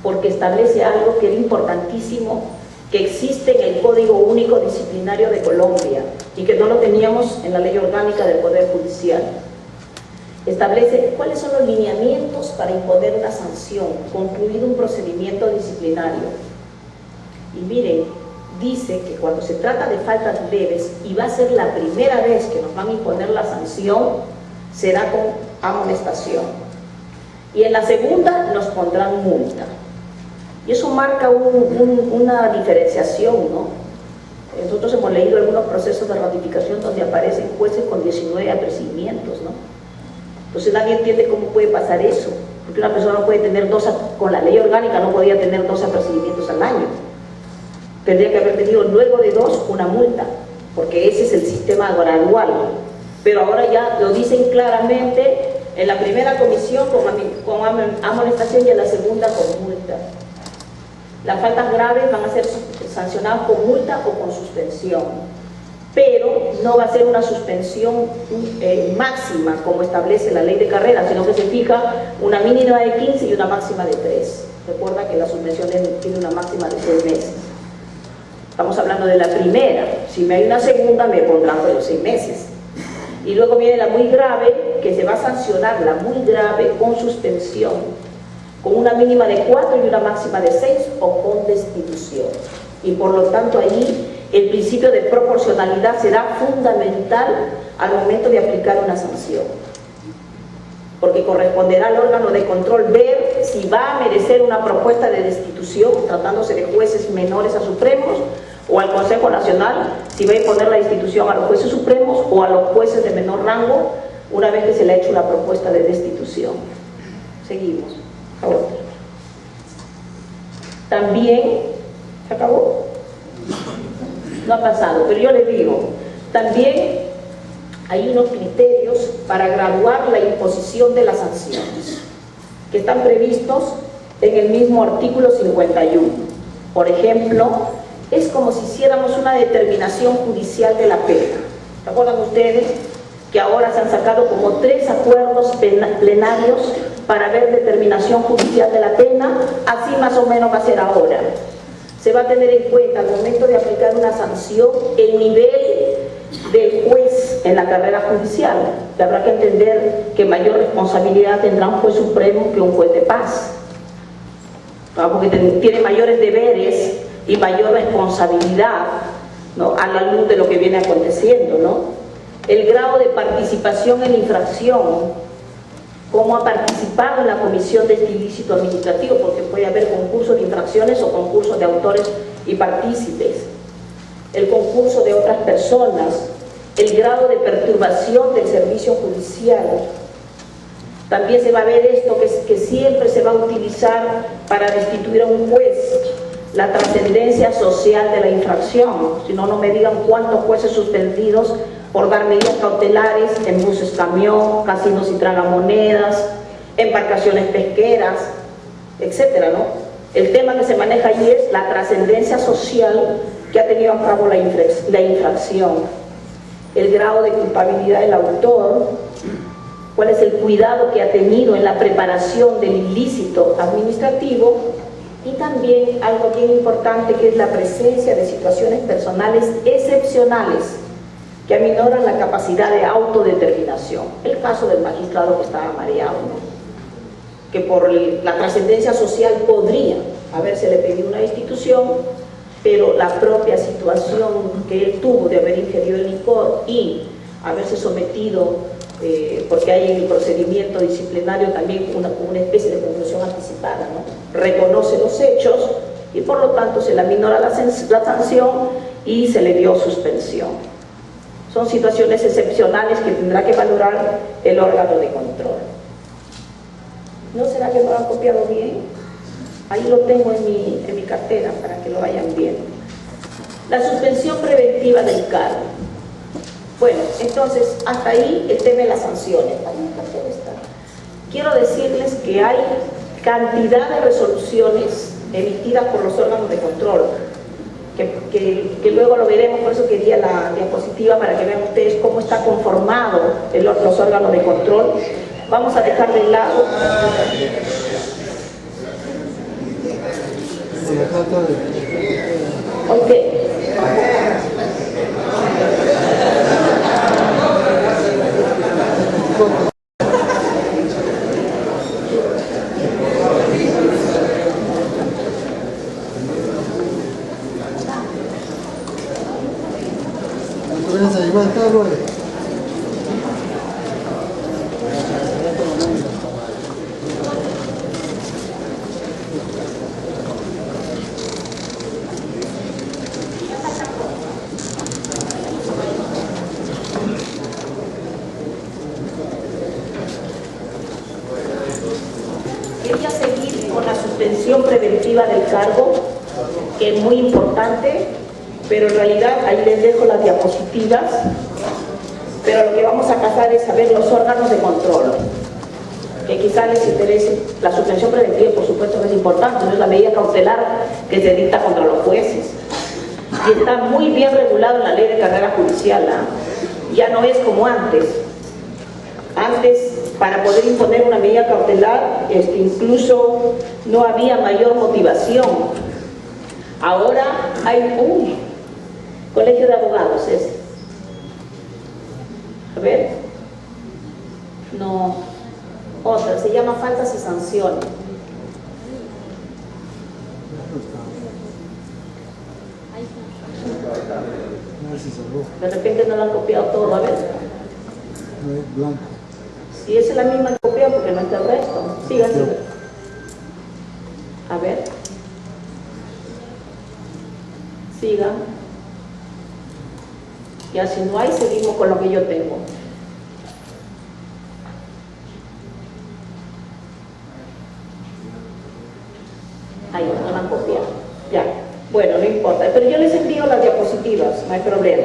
porque establece algo que es importantísimo, que existe en el Código Único Disciplinario de Colombia y que no lo teníamos en la Ley Orgánica del Poder Judicial. Establece cuáles son los lineamientos para imponer una sanción, concluido un procedimiento disciplinario. Y miren, dice que cuando se trata de faltas leves, y va a ser la primera vez que nos van a imponer la sanción, será con amonestación. Y en la segunda nos pondrán multa. Y eso marca una diferenciación, ¿no? Nosotros hemos leído algunos procesos de ratificación donde aparecen jueces con 19 apercibimientos, ¿no? Entonces nadie entiende cómo puede pasar eso, porque una persona no puede tener con la ley orgánica no podía tener 2 apercibimientos al año. Tendría que haber tenido luego de 2 una multa, porque ese es el sistema gradual. Pero ahora ya lo dicen claramente, en la primera comisión con amonestación y en la segunda con multa. Las faltas graves van a ser sancionadas con multa o con suspensión, pero no va a ser una suspensión máxima como establece la Ley de Carrera, sino que se fija una mínima de 15 y una máxima de 3. Recuerda que la suspensión tiene una máxima de 6 meses. Estamos hablando de la primera. Si me hay una segunda, me pondrán por los 6 meses. Y luego viene la muy grave, que se va a sancionar la muy grave con suspensión, con una mínima de 4 y una máxima de 6 o con destitución. Y por lo tanto ahí el principio de proporcionalidad será fundamental al momento de aplicar una sanción. Porque corresponderá al órgano de control ver si va a merecer una propuesta de destitución, tratándose de jueces menores a supremos, o al Consejo Nacional, si va a imponer la destitución a los jueces supremos o a los jueces de menor rango, una vez que se le ha hecho una propuesta de destitución. Seguimos. Por favor. También, ¿se acabó? No ha pasado, pero yo le digo, también hay unos criterios para graduar la imposición de las sanciones, que están previstos en el mismo artículo 51. Por ejemplo, es como si hiciéramos una determinación judicial de la pena. ¿Se acuerdan ustedes que ahora se han sacado como 3 acuerdos plenarios para ver determinación judicial de la pena? Así más o menos va a ser ahora. Se va a tener en cuenta al momento de aplicar una sanción el nivel del juez en la carrera judicial. Que habrá que entender que mayor responsabilidad tendrá un juez supremo que un juez de paz, ¿no? Porque tiene mayores deberes y mayor responsabilidad, ¿no?, a la luz de lo que viene aconteciendo, ¿no? El grado de participación en la infracción, cómo ha participado en la comisión de este ilícito administrativo, porque puede haber concurso de infracciones o concurso de autores y partícipes, el concurso de otras personas, el grado de perturbación del servicio judicial. También se va a ver esto que siempre se va a utilizar para destituir a un juez, la trascendencia social de la infracción. Si no, no me digan cuántos jueces suspendidos por dar medidas cautelares en buses camión, casinos y tragamonedas, embarcaciones pesqueras, etcétera, ¿no? El tema que se maneja allí es la trascendencia social que ha tenido a cabo la infracción, el grado de culpabilidad del autor, cuál es el cuidado que ha tenido en la preparación del ilícito administrativo, y también algo bien importante, que es la presencia de situaciones personales excepcionales que aminoran la capacidad de autodeterminación. El caso del magistrado que estaba mareado, ¿no?, que por la trascendencia social podría habérsele pedido una destitución, pero la propia situación que él tuvo de haber ingerido el licor y haberse sometido, porque hay en el procedimiento disciplinario también una especie de conclusión anticipada, ¿no?, reconoce los hechos y por lo tanto se le aminora la sanción y se le dio suspensión. Son situaciones excepcionales que tendrá que valorar el órgano de control. ¿No será que no lo han copiado bien? Ahí lo tengo en mi cartera para que lo vayan viendo. La suspensión preventiva del cargo. Bueno, entonces, hasta ahí el tema de las sanciones. Quiero decirles que hay cantidad de resoluciones emitidas por los órganos de control, que luego lo veremos, por eso quería la diapositiva para que vean ustedes cómo está conformado los órganos de control. Vamos a dejar de lado quería seguir con la suspensión preventiva del cargo, que es muy importante, pero en realidad ahí les dejo las diapositivas, pero lo que vamos a cazar es saber los órganos de control, que quizás les interese. La suspensión preventiva, por supuesto, que es importante, no es la medida cautelar que se dicta contra los jueces, y está muy bien regulado en la ley de carrera judicial, ¿eh? Ya no es como antes. Antes, para poder imponer una medida cautelar, incluso no había mayor motivación. Ahora hay Colegio de Abogados, ese. A ver. No. Otra, se llama faltas y sanciones. De repente no lo han copiado todo, a ver. Blanco. Si esa es la misma copia, porque no está el resto. Siga, siga. A ver. Siga. Ya si no hay, seguimos con lo que yo tengo. Ahí no la han copiado. Ya. Bueno, no importa. Pero yo les envío las diapositivas, no hay problema.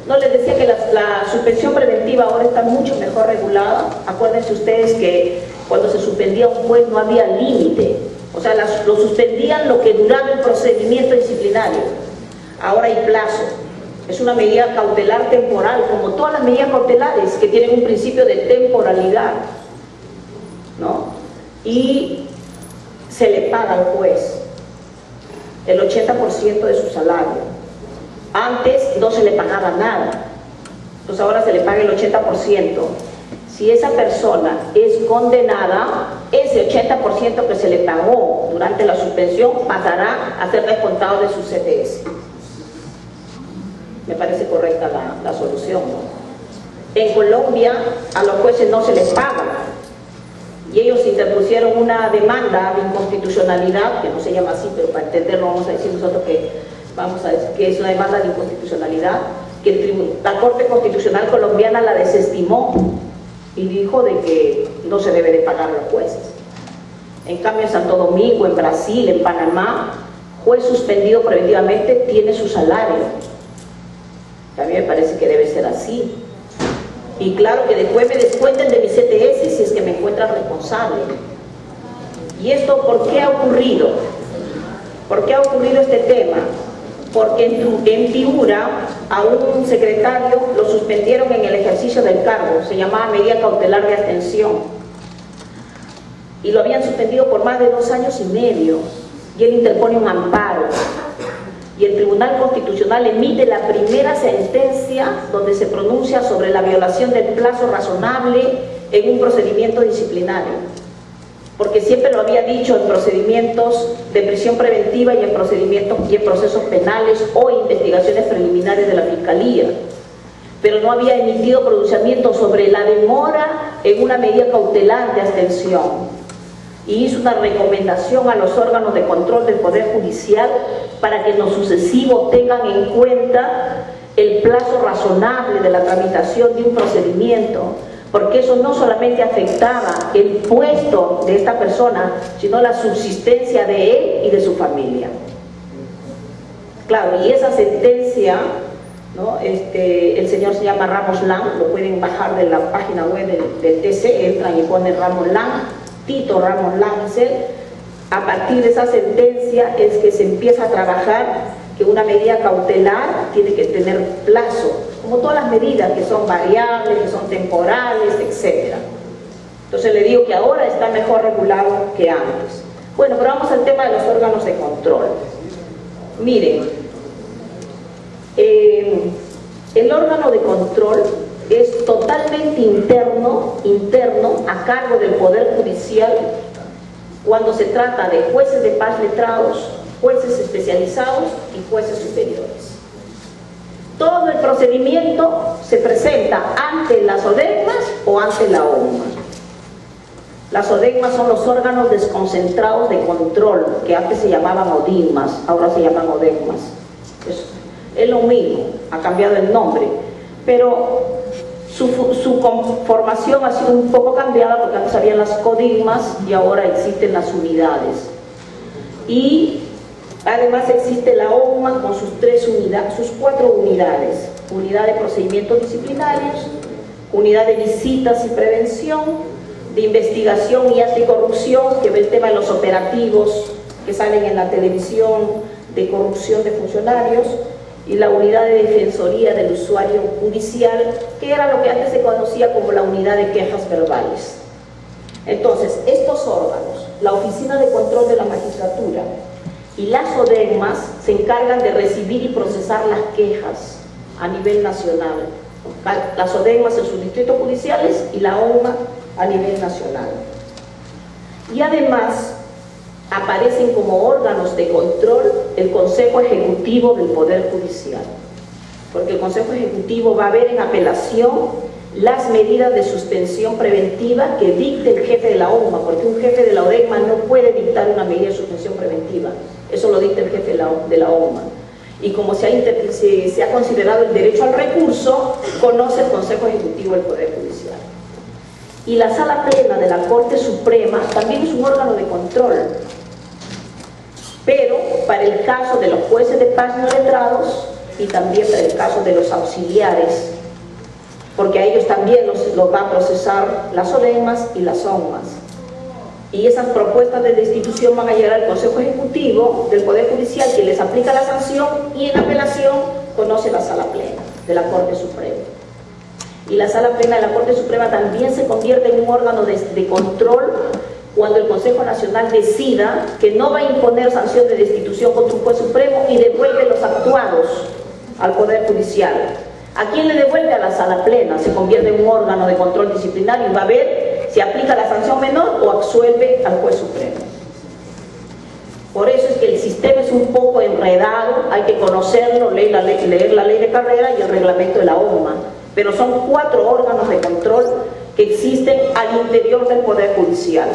No, les decía que la suspensión preventiva ahora está mucho mejor regulada. Acuérdense ustedes que cuando se suspendía un juez no había límite. O sea, lo suspendían lo que duraba el procedimiento disciplinario. Ahora hay plazo. Es una medida cautelar temporal, como todas las medidas cautelares que tienen un principio de temporalidad, ¿no? Y se le paga al juez el 80% de su salario. Antes no se le pagaba nada, entonces ahora se le paga el 80%. Si esa persona es condenada, ese 80% que se le pagó durante la suspensión pasará a ser descontado de su CTS. Me parece correcta la solución, ¿no? En Colombia a los jueces no se les paga y ellos interpusieron una demanda de inconstitucionalidad, que no se llama así, pero para entenderlo vamos a decir nosotros que es una demanda de inconstitucionalidad, que la Corte Constitucional colombiana la desestimó y dijo de que no se debe de pagar a los jueces. En cambio en Santo Domingo, en Brasil, en Panamá, juez suspendido preventivamente tiene su salario. A mí me parece que debe ser así. Y claro que después me descuenten de mi CTS si es que me encuentran responsable. ¿Y esto por qué ha ocurrido? ¿Por qué ha ocurrido este tema? Porque en Piura a un secretario lo suspendieron en el ejercicio del cargo, se llamaba medida cautelar de abstención. Y lo habían suspendido por más de 2 años y medio. Y él interpone un amparo. Y el Tribunal Constitucional emite la primera sentencia donde se pronuncia sobre la violación del plazo razonable en un procedimiento disciplinario. Porque siempre lo había dicho en procedimientos de prisión preventiva y en procedimientos y en procesos penales o investigaciones preliminares de la Fiscalía. Pero no había emitido pronunciamiento sobre la demora en una medida cautelar de abstención. Y hizo una recomendación a los órganos de control del Poder Judicial para que en lo sucesivo tengan en cuenta el plazo razonable de la tramitación de un procedimiento, porque eso no solamente afectaba el puesto de esta persona, sino la subsistencia de él y de su familia. Claro, y esa sentencia, ¿no? El señor se llama Ramos Lang, lo pueden bajar de la página web del TC, entran y ponen Ramos Lang, Tito Ramos Lancel. A partir de esa sentencia es que se empieza a trabajar que una medida cautelar tiene que tener plazo, como todas las medidas que son variables, que son temporales, etc. Entonces le digo que ahora está mejor regulado que antes. Bueno, pero vamos al tema de los órganos de control. Miren, el órgano de control es totalmente interno a cargo del Poder Judicial cuando se trata de jueces de paz letrados, jueces especializados y jueces superiores. Todo el procedimiento se presenta ante las ODEGMAS o ante la OMA. Las ODEGMAS son los órganos desconcentrados de control, que antes se llamaban ODIGMAS, ahora se llaman ODEGMAS. Es lo mismo, ha cambiado el nombre, pero su conformación ha sido un poco cambiada porque antes habían las codigmas y ahora existen las unidades. Y además existe la OMA con sus 4 unidades: unidad de procedimientos disciplinarios, unidad de visitas y prevención, de investigación y anticorrupción, que ve el tema de los operativos que salen en la televisión de corrupción de funcionarios, y la unidad de defensoría del usuario judicial, que era lo que antes se conocía como la unidad de quejas verbales. Entonces, estos órganos, la Oficina de Control de la Magistratura y las ODEGMAS se encargan de recibir y procesar las quejas a nivel nacional. Las ODEGMAS en sus distritos judiciales y la ONMA a nivel nacional. Y además aparecen como órganos de control el Consejo Ejecutivo del Poder Judicial, porque el Consejo Ejecutivo va a ver en apelación las medidas de suspensión preventiva que dicte el jefe de la ONMA, porque un jefe de la ODEGMA no puede dictar una medida de suspensión preventiva, eso lo dicta el jefe de la ONMA. Y como se ha considerado el derecho al recurso, conoce el Consejo Ejecutivo del Poder Judicial. Y la Sala Plena de la Corte Suprema también es un órgano de control, pero para el caso de los jueces de paz no letrados y también para el caso de los auxiliares, porque a ellos también los va a procesar las ODEGMAS y las ONMAS. Y esas propuestas de destitución van a llegar al Consejo Ejecutivo del Poder Judicial, que les aplica la sanción, y en apelación conoce la Sala Plena de la Corte Suprema. Y la Sala Plena de la Corte Suprema también se convierte en un órgano de control cuando el Consejo Nacional decida que no va a imponer sanción de destitución contra un juez supremo y devuelve los actuados al Poder Judicial. ¿A quién le devuelve? A la Sala Plena. Se convierte en un órgano de control disciplinario y va a ver si aplica la sanción menor o absuelve al juez supremo. Por eso es que el sistema es un poco enredado, hay que conocerlo, leer la ley de carrera y el reglamento de la ONMA, pero son 4 órganos de control que existen al interior del Poder Judicial.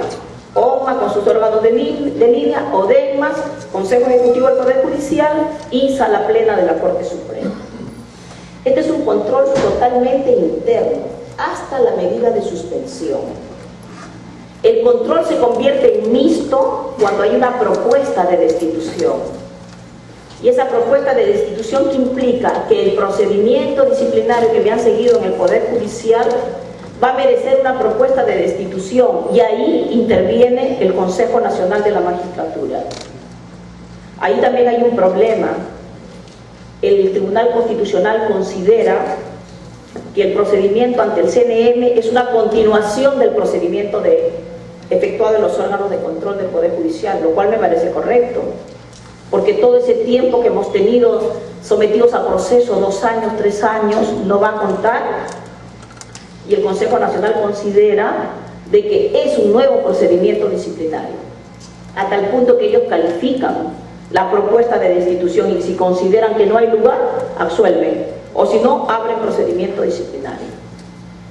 ONMA con sus órganos de línea, ODEGMAS, Consejo Ejecutivo del Poder Judicial y Sala Plena de la Corte Suprema. Este es un control totalmente interno, hasta la medida de suspensión. El control se convierte en mixto cuando hay una propuesta de destitución. Y esa propuesta de destitución que implica que el procedimiento disciplinario que me han seguido en el Poder Judicial va a merecer una propuesta de destitución, y ahí interviene el Consejo Nacional de la Magistratura. Ahí también hay un problema. El Tribunal Constitucional considera que el procedimiento ante el CNM es una continuación del procedimiento efectuado en los órganos de control del Poder Judicial, lo cual me parece correcto, porque todo ese tiempo que hemos tenido sometidos a proceso, 2 años, 3 años, no va a contar, y el Consejo Nacional considera de que es un nuevo procedimiento disciplinario, a tal punto que ellos califican la propuesta de destitución y si consideran que no hay lugar, absuelven, o si no, abren procedimiento disciplinario.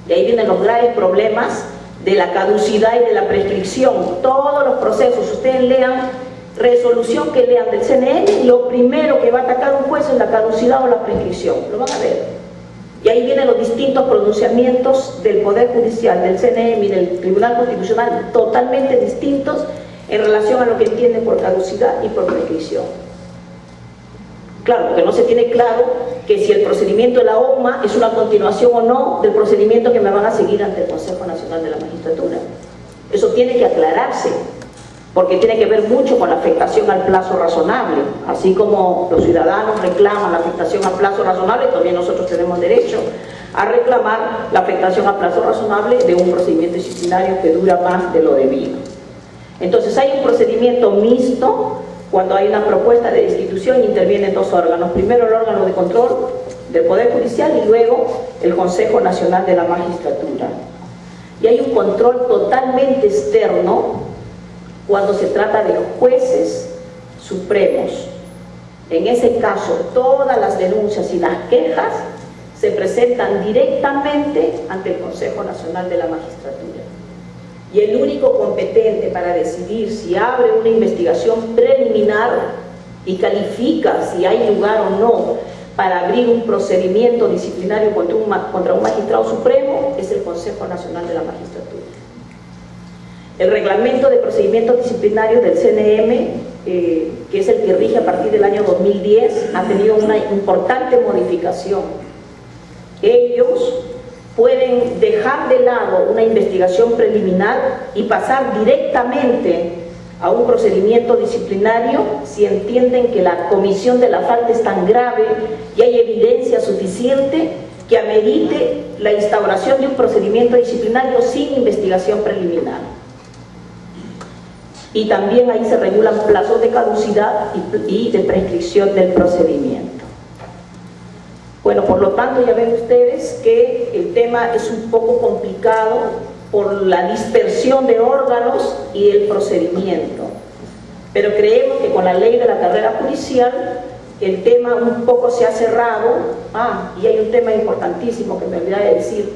Y ahí vienen los graves problemas de la caducidad y de la prescripción. Todos los procesos, ustedes lean, resolución que lean del CNM, lo primero que va a atacar un juez es la caducidad o la prescripción, lo van a ver. Y ahí vienen los distintos pronunciamientos del Poder Judicial, del CNM y del Tribunal Constitucional, totalmente distintos en relación a lo que entienden por caducidad y por prescripción. Claro, porque no se tiene claro que si el procedimiento de la ONMA es una continuación o no del procedimiento que me van a seguir ante el Consejo Nacional de la Magistratura. Eso tiene que aclararse, porque tiene que ver mucho con la afectación al plazo razonable. Así como los ciudadanos reclaman la afectación al plazo razonable, también nosotros tenemos derecho a reclamar la afectación al plazo razonable de un procedimiento disciplinario que dura más de lo debido. Entonces hay un procedimiento mixto cuando hay una propuesta de destitución y intervienen 2 órganos. Primero el órgano de control del Poder Judicial y luego el Consejo Nacional de la Magistratura. Y hay un control totalmente externo cuando se trata de jueces supremos. En ese caso, todas las denuncias y las quejas se presentan directamente ante el Consejo Nacional de la Magistratura. Y el único competente para decidir si abre una investigación preliminar y califica si hay lugar o no para abrir un procedimiento disciplinario contra un magistrado supremo es el Consejo Nacional de la Magistratura. El reglamento de procedimientos disciplinarios del CNM, que es el que rige a partir del año 2010, ha tenido una importante modificación. Ellos pueden dejar de lado una investigación preliminar y pasar directamente a un procedimiento disciplinario si entienden que la comisión de la falta es tan grave y hay evidencia suficiente que amerite la instauración de un procedimiento disciplinario sin investigación preliminar. y también ahí se regulan plazos de caducidad y de prescripción del procedimiento. Bueno, por lo tanto ya ven ustedes que el tema es un poco complicado por la dispersión de órganos y el procedimiento, pero creemos que con la ley de la carrera judicial el tema un poco se ha cerrado. Y hay un tema importantísimo que me olvidé de decir.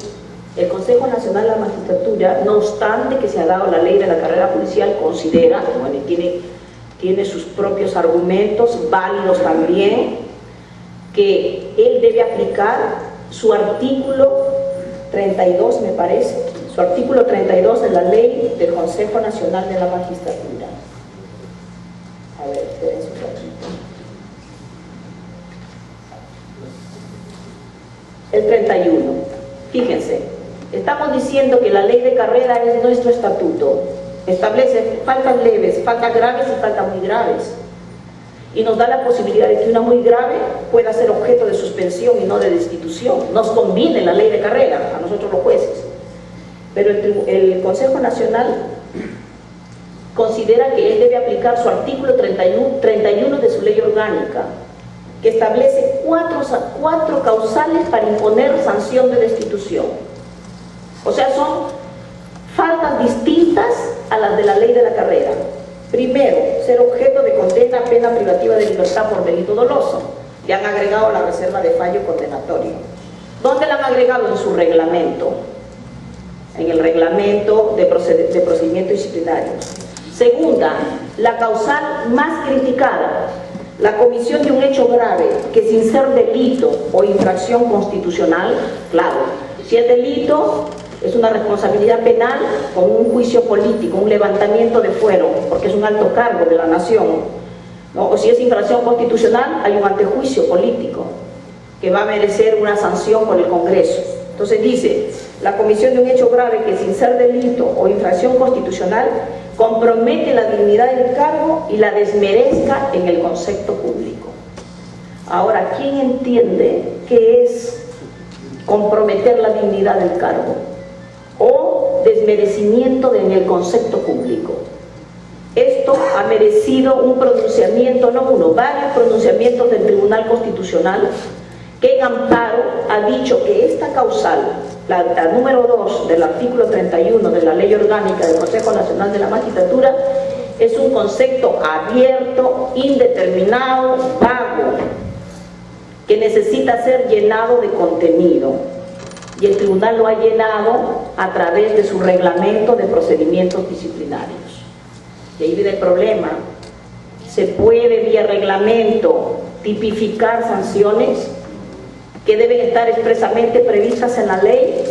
El Consejo Nacional de la Magistratura, no obstante que se ha dado la ley de la carrera judicial, considera, bueno, tiene sus propios argumentos, válidos también, que él debe aplicar su artículo 32, me parece, su artículo 32 de la ley del Consejo Nacional de la Magistratura. A ver, espérense un ratito. El 31, fíjense, estamos diciendo que la ley de carrera es nuestro estatuto, establece faltas leves, faltas graves y faltas muy graves, y nos da la posibilidad de que una muy grave pueda ser objeto de suspensión y no de destitución. Nos conviene la ley de carrera a nosotros los jueces, pero el Consejo Nacional considera que él debe aplicar su artículo 31 de su ley orgánica, que establece cuatro causales para imponer sanción de destitución. O sea, son faltas distintas a las de la ley de la carrera. Primero, ser objeto de condena a pena privativa de libertad por delito doloso. Le han agregado la reserva de fallo condenatorio. ¿Dónde la han agregado? En su reglamento. En el reglamento de procedimiento disciplinario. Segunda, la causal más criticada, la comisión de un hecho grave que sin ser delito o infracción constitucional, claro, si es delito es una responsabilidad penal con un juicio político, un levantamiento de fuero, porque es un alto cargo de la nación, ¿no? O si es infracción constitucional, hay un antejuicio político que va a merecer una sanción por el Congreso. Entonces dice, la comisión de un hecho grave que sin ser delito o infracción constitucional compromete la dignidad del cargo y la desmerezca en el concepto público. Ahora, ¿quién entiende qué es comprometer la dignidad del cargo o desmerecimiento en el concepto público? Esto ha merecido un pronunciamiento, no uno, varios pronunciamientos del Tribunal Constitucional, que en amparo ha dicho que esta causal, la número 2 del artículo 31 de la Ley Orgánica del Consejo Nacional de la Magistratura, es un concepto abierto, indeterminado, vago, que necesita ser llenado de contenido. Y el tribunal lo ha llenado a través de su reglamento de procedimientos disciplinarios. Y ahí viene el problema. ¿Se puede vía reglamento tipificar sanciones que deben estar expresamente previstas en la ley?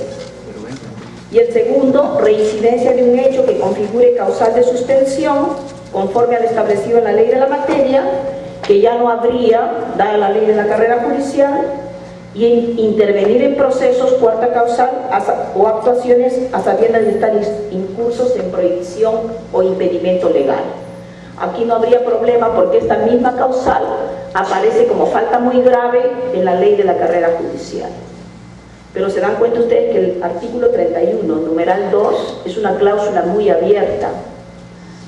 Y el segundo, reincidencia de un hecho que configure causal de suspensión conforme al establecido en la ley de la materia, que ya no habría, dada la ley de la carrera judicial, y intervenir en procesos, cuarta causal, o actuaciones a sabiendas de estar incursos en prohibición o impedimento legal. Aquí no habría problema porque esta misma causal aparece como falta muy grave en la ley de la carrera judicial. Pero se dan cuenta ustedes que el artículo 31, numeral 2, es una cláusula muy abierta,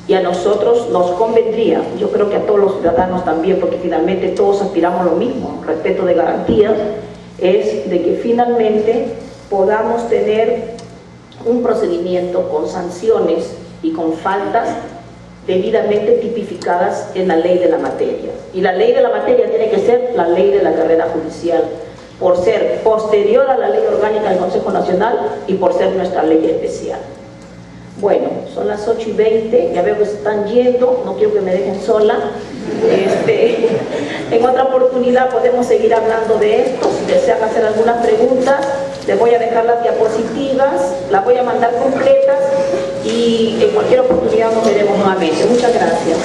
y a nosotros nos convendría, yo creo que a todos los ciudadanos también, porque finalmente todos aspiramos a lo mismo, respeto de garantías, es de que finalmente podamos tener un procedimiento con sanciones y con faltas debidamente tipificadas en la ley de la materia. Y la ley de la materia tiene que ser la ley de la carrera judicial, por ser posterior a la ley orgánica del Consejo Nacional y por ser nuestra ley especial. Bueno, son las 8:20, ya veo que se están yendo, no quiero que me dejen sola. En otra oportunidad podemos seguir hablando de esto. Si desean hacer algunas preguntas, les voy a dejar las diapositivas, las voy a mandar completas y en cualquier oportunidad nos veremos nuevamente. Muchas gracias.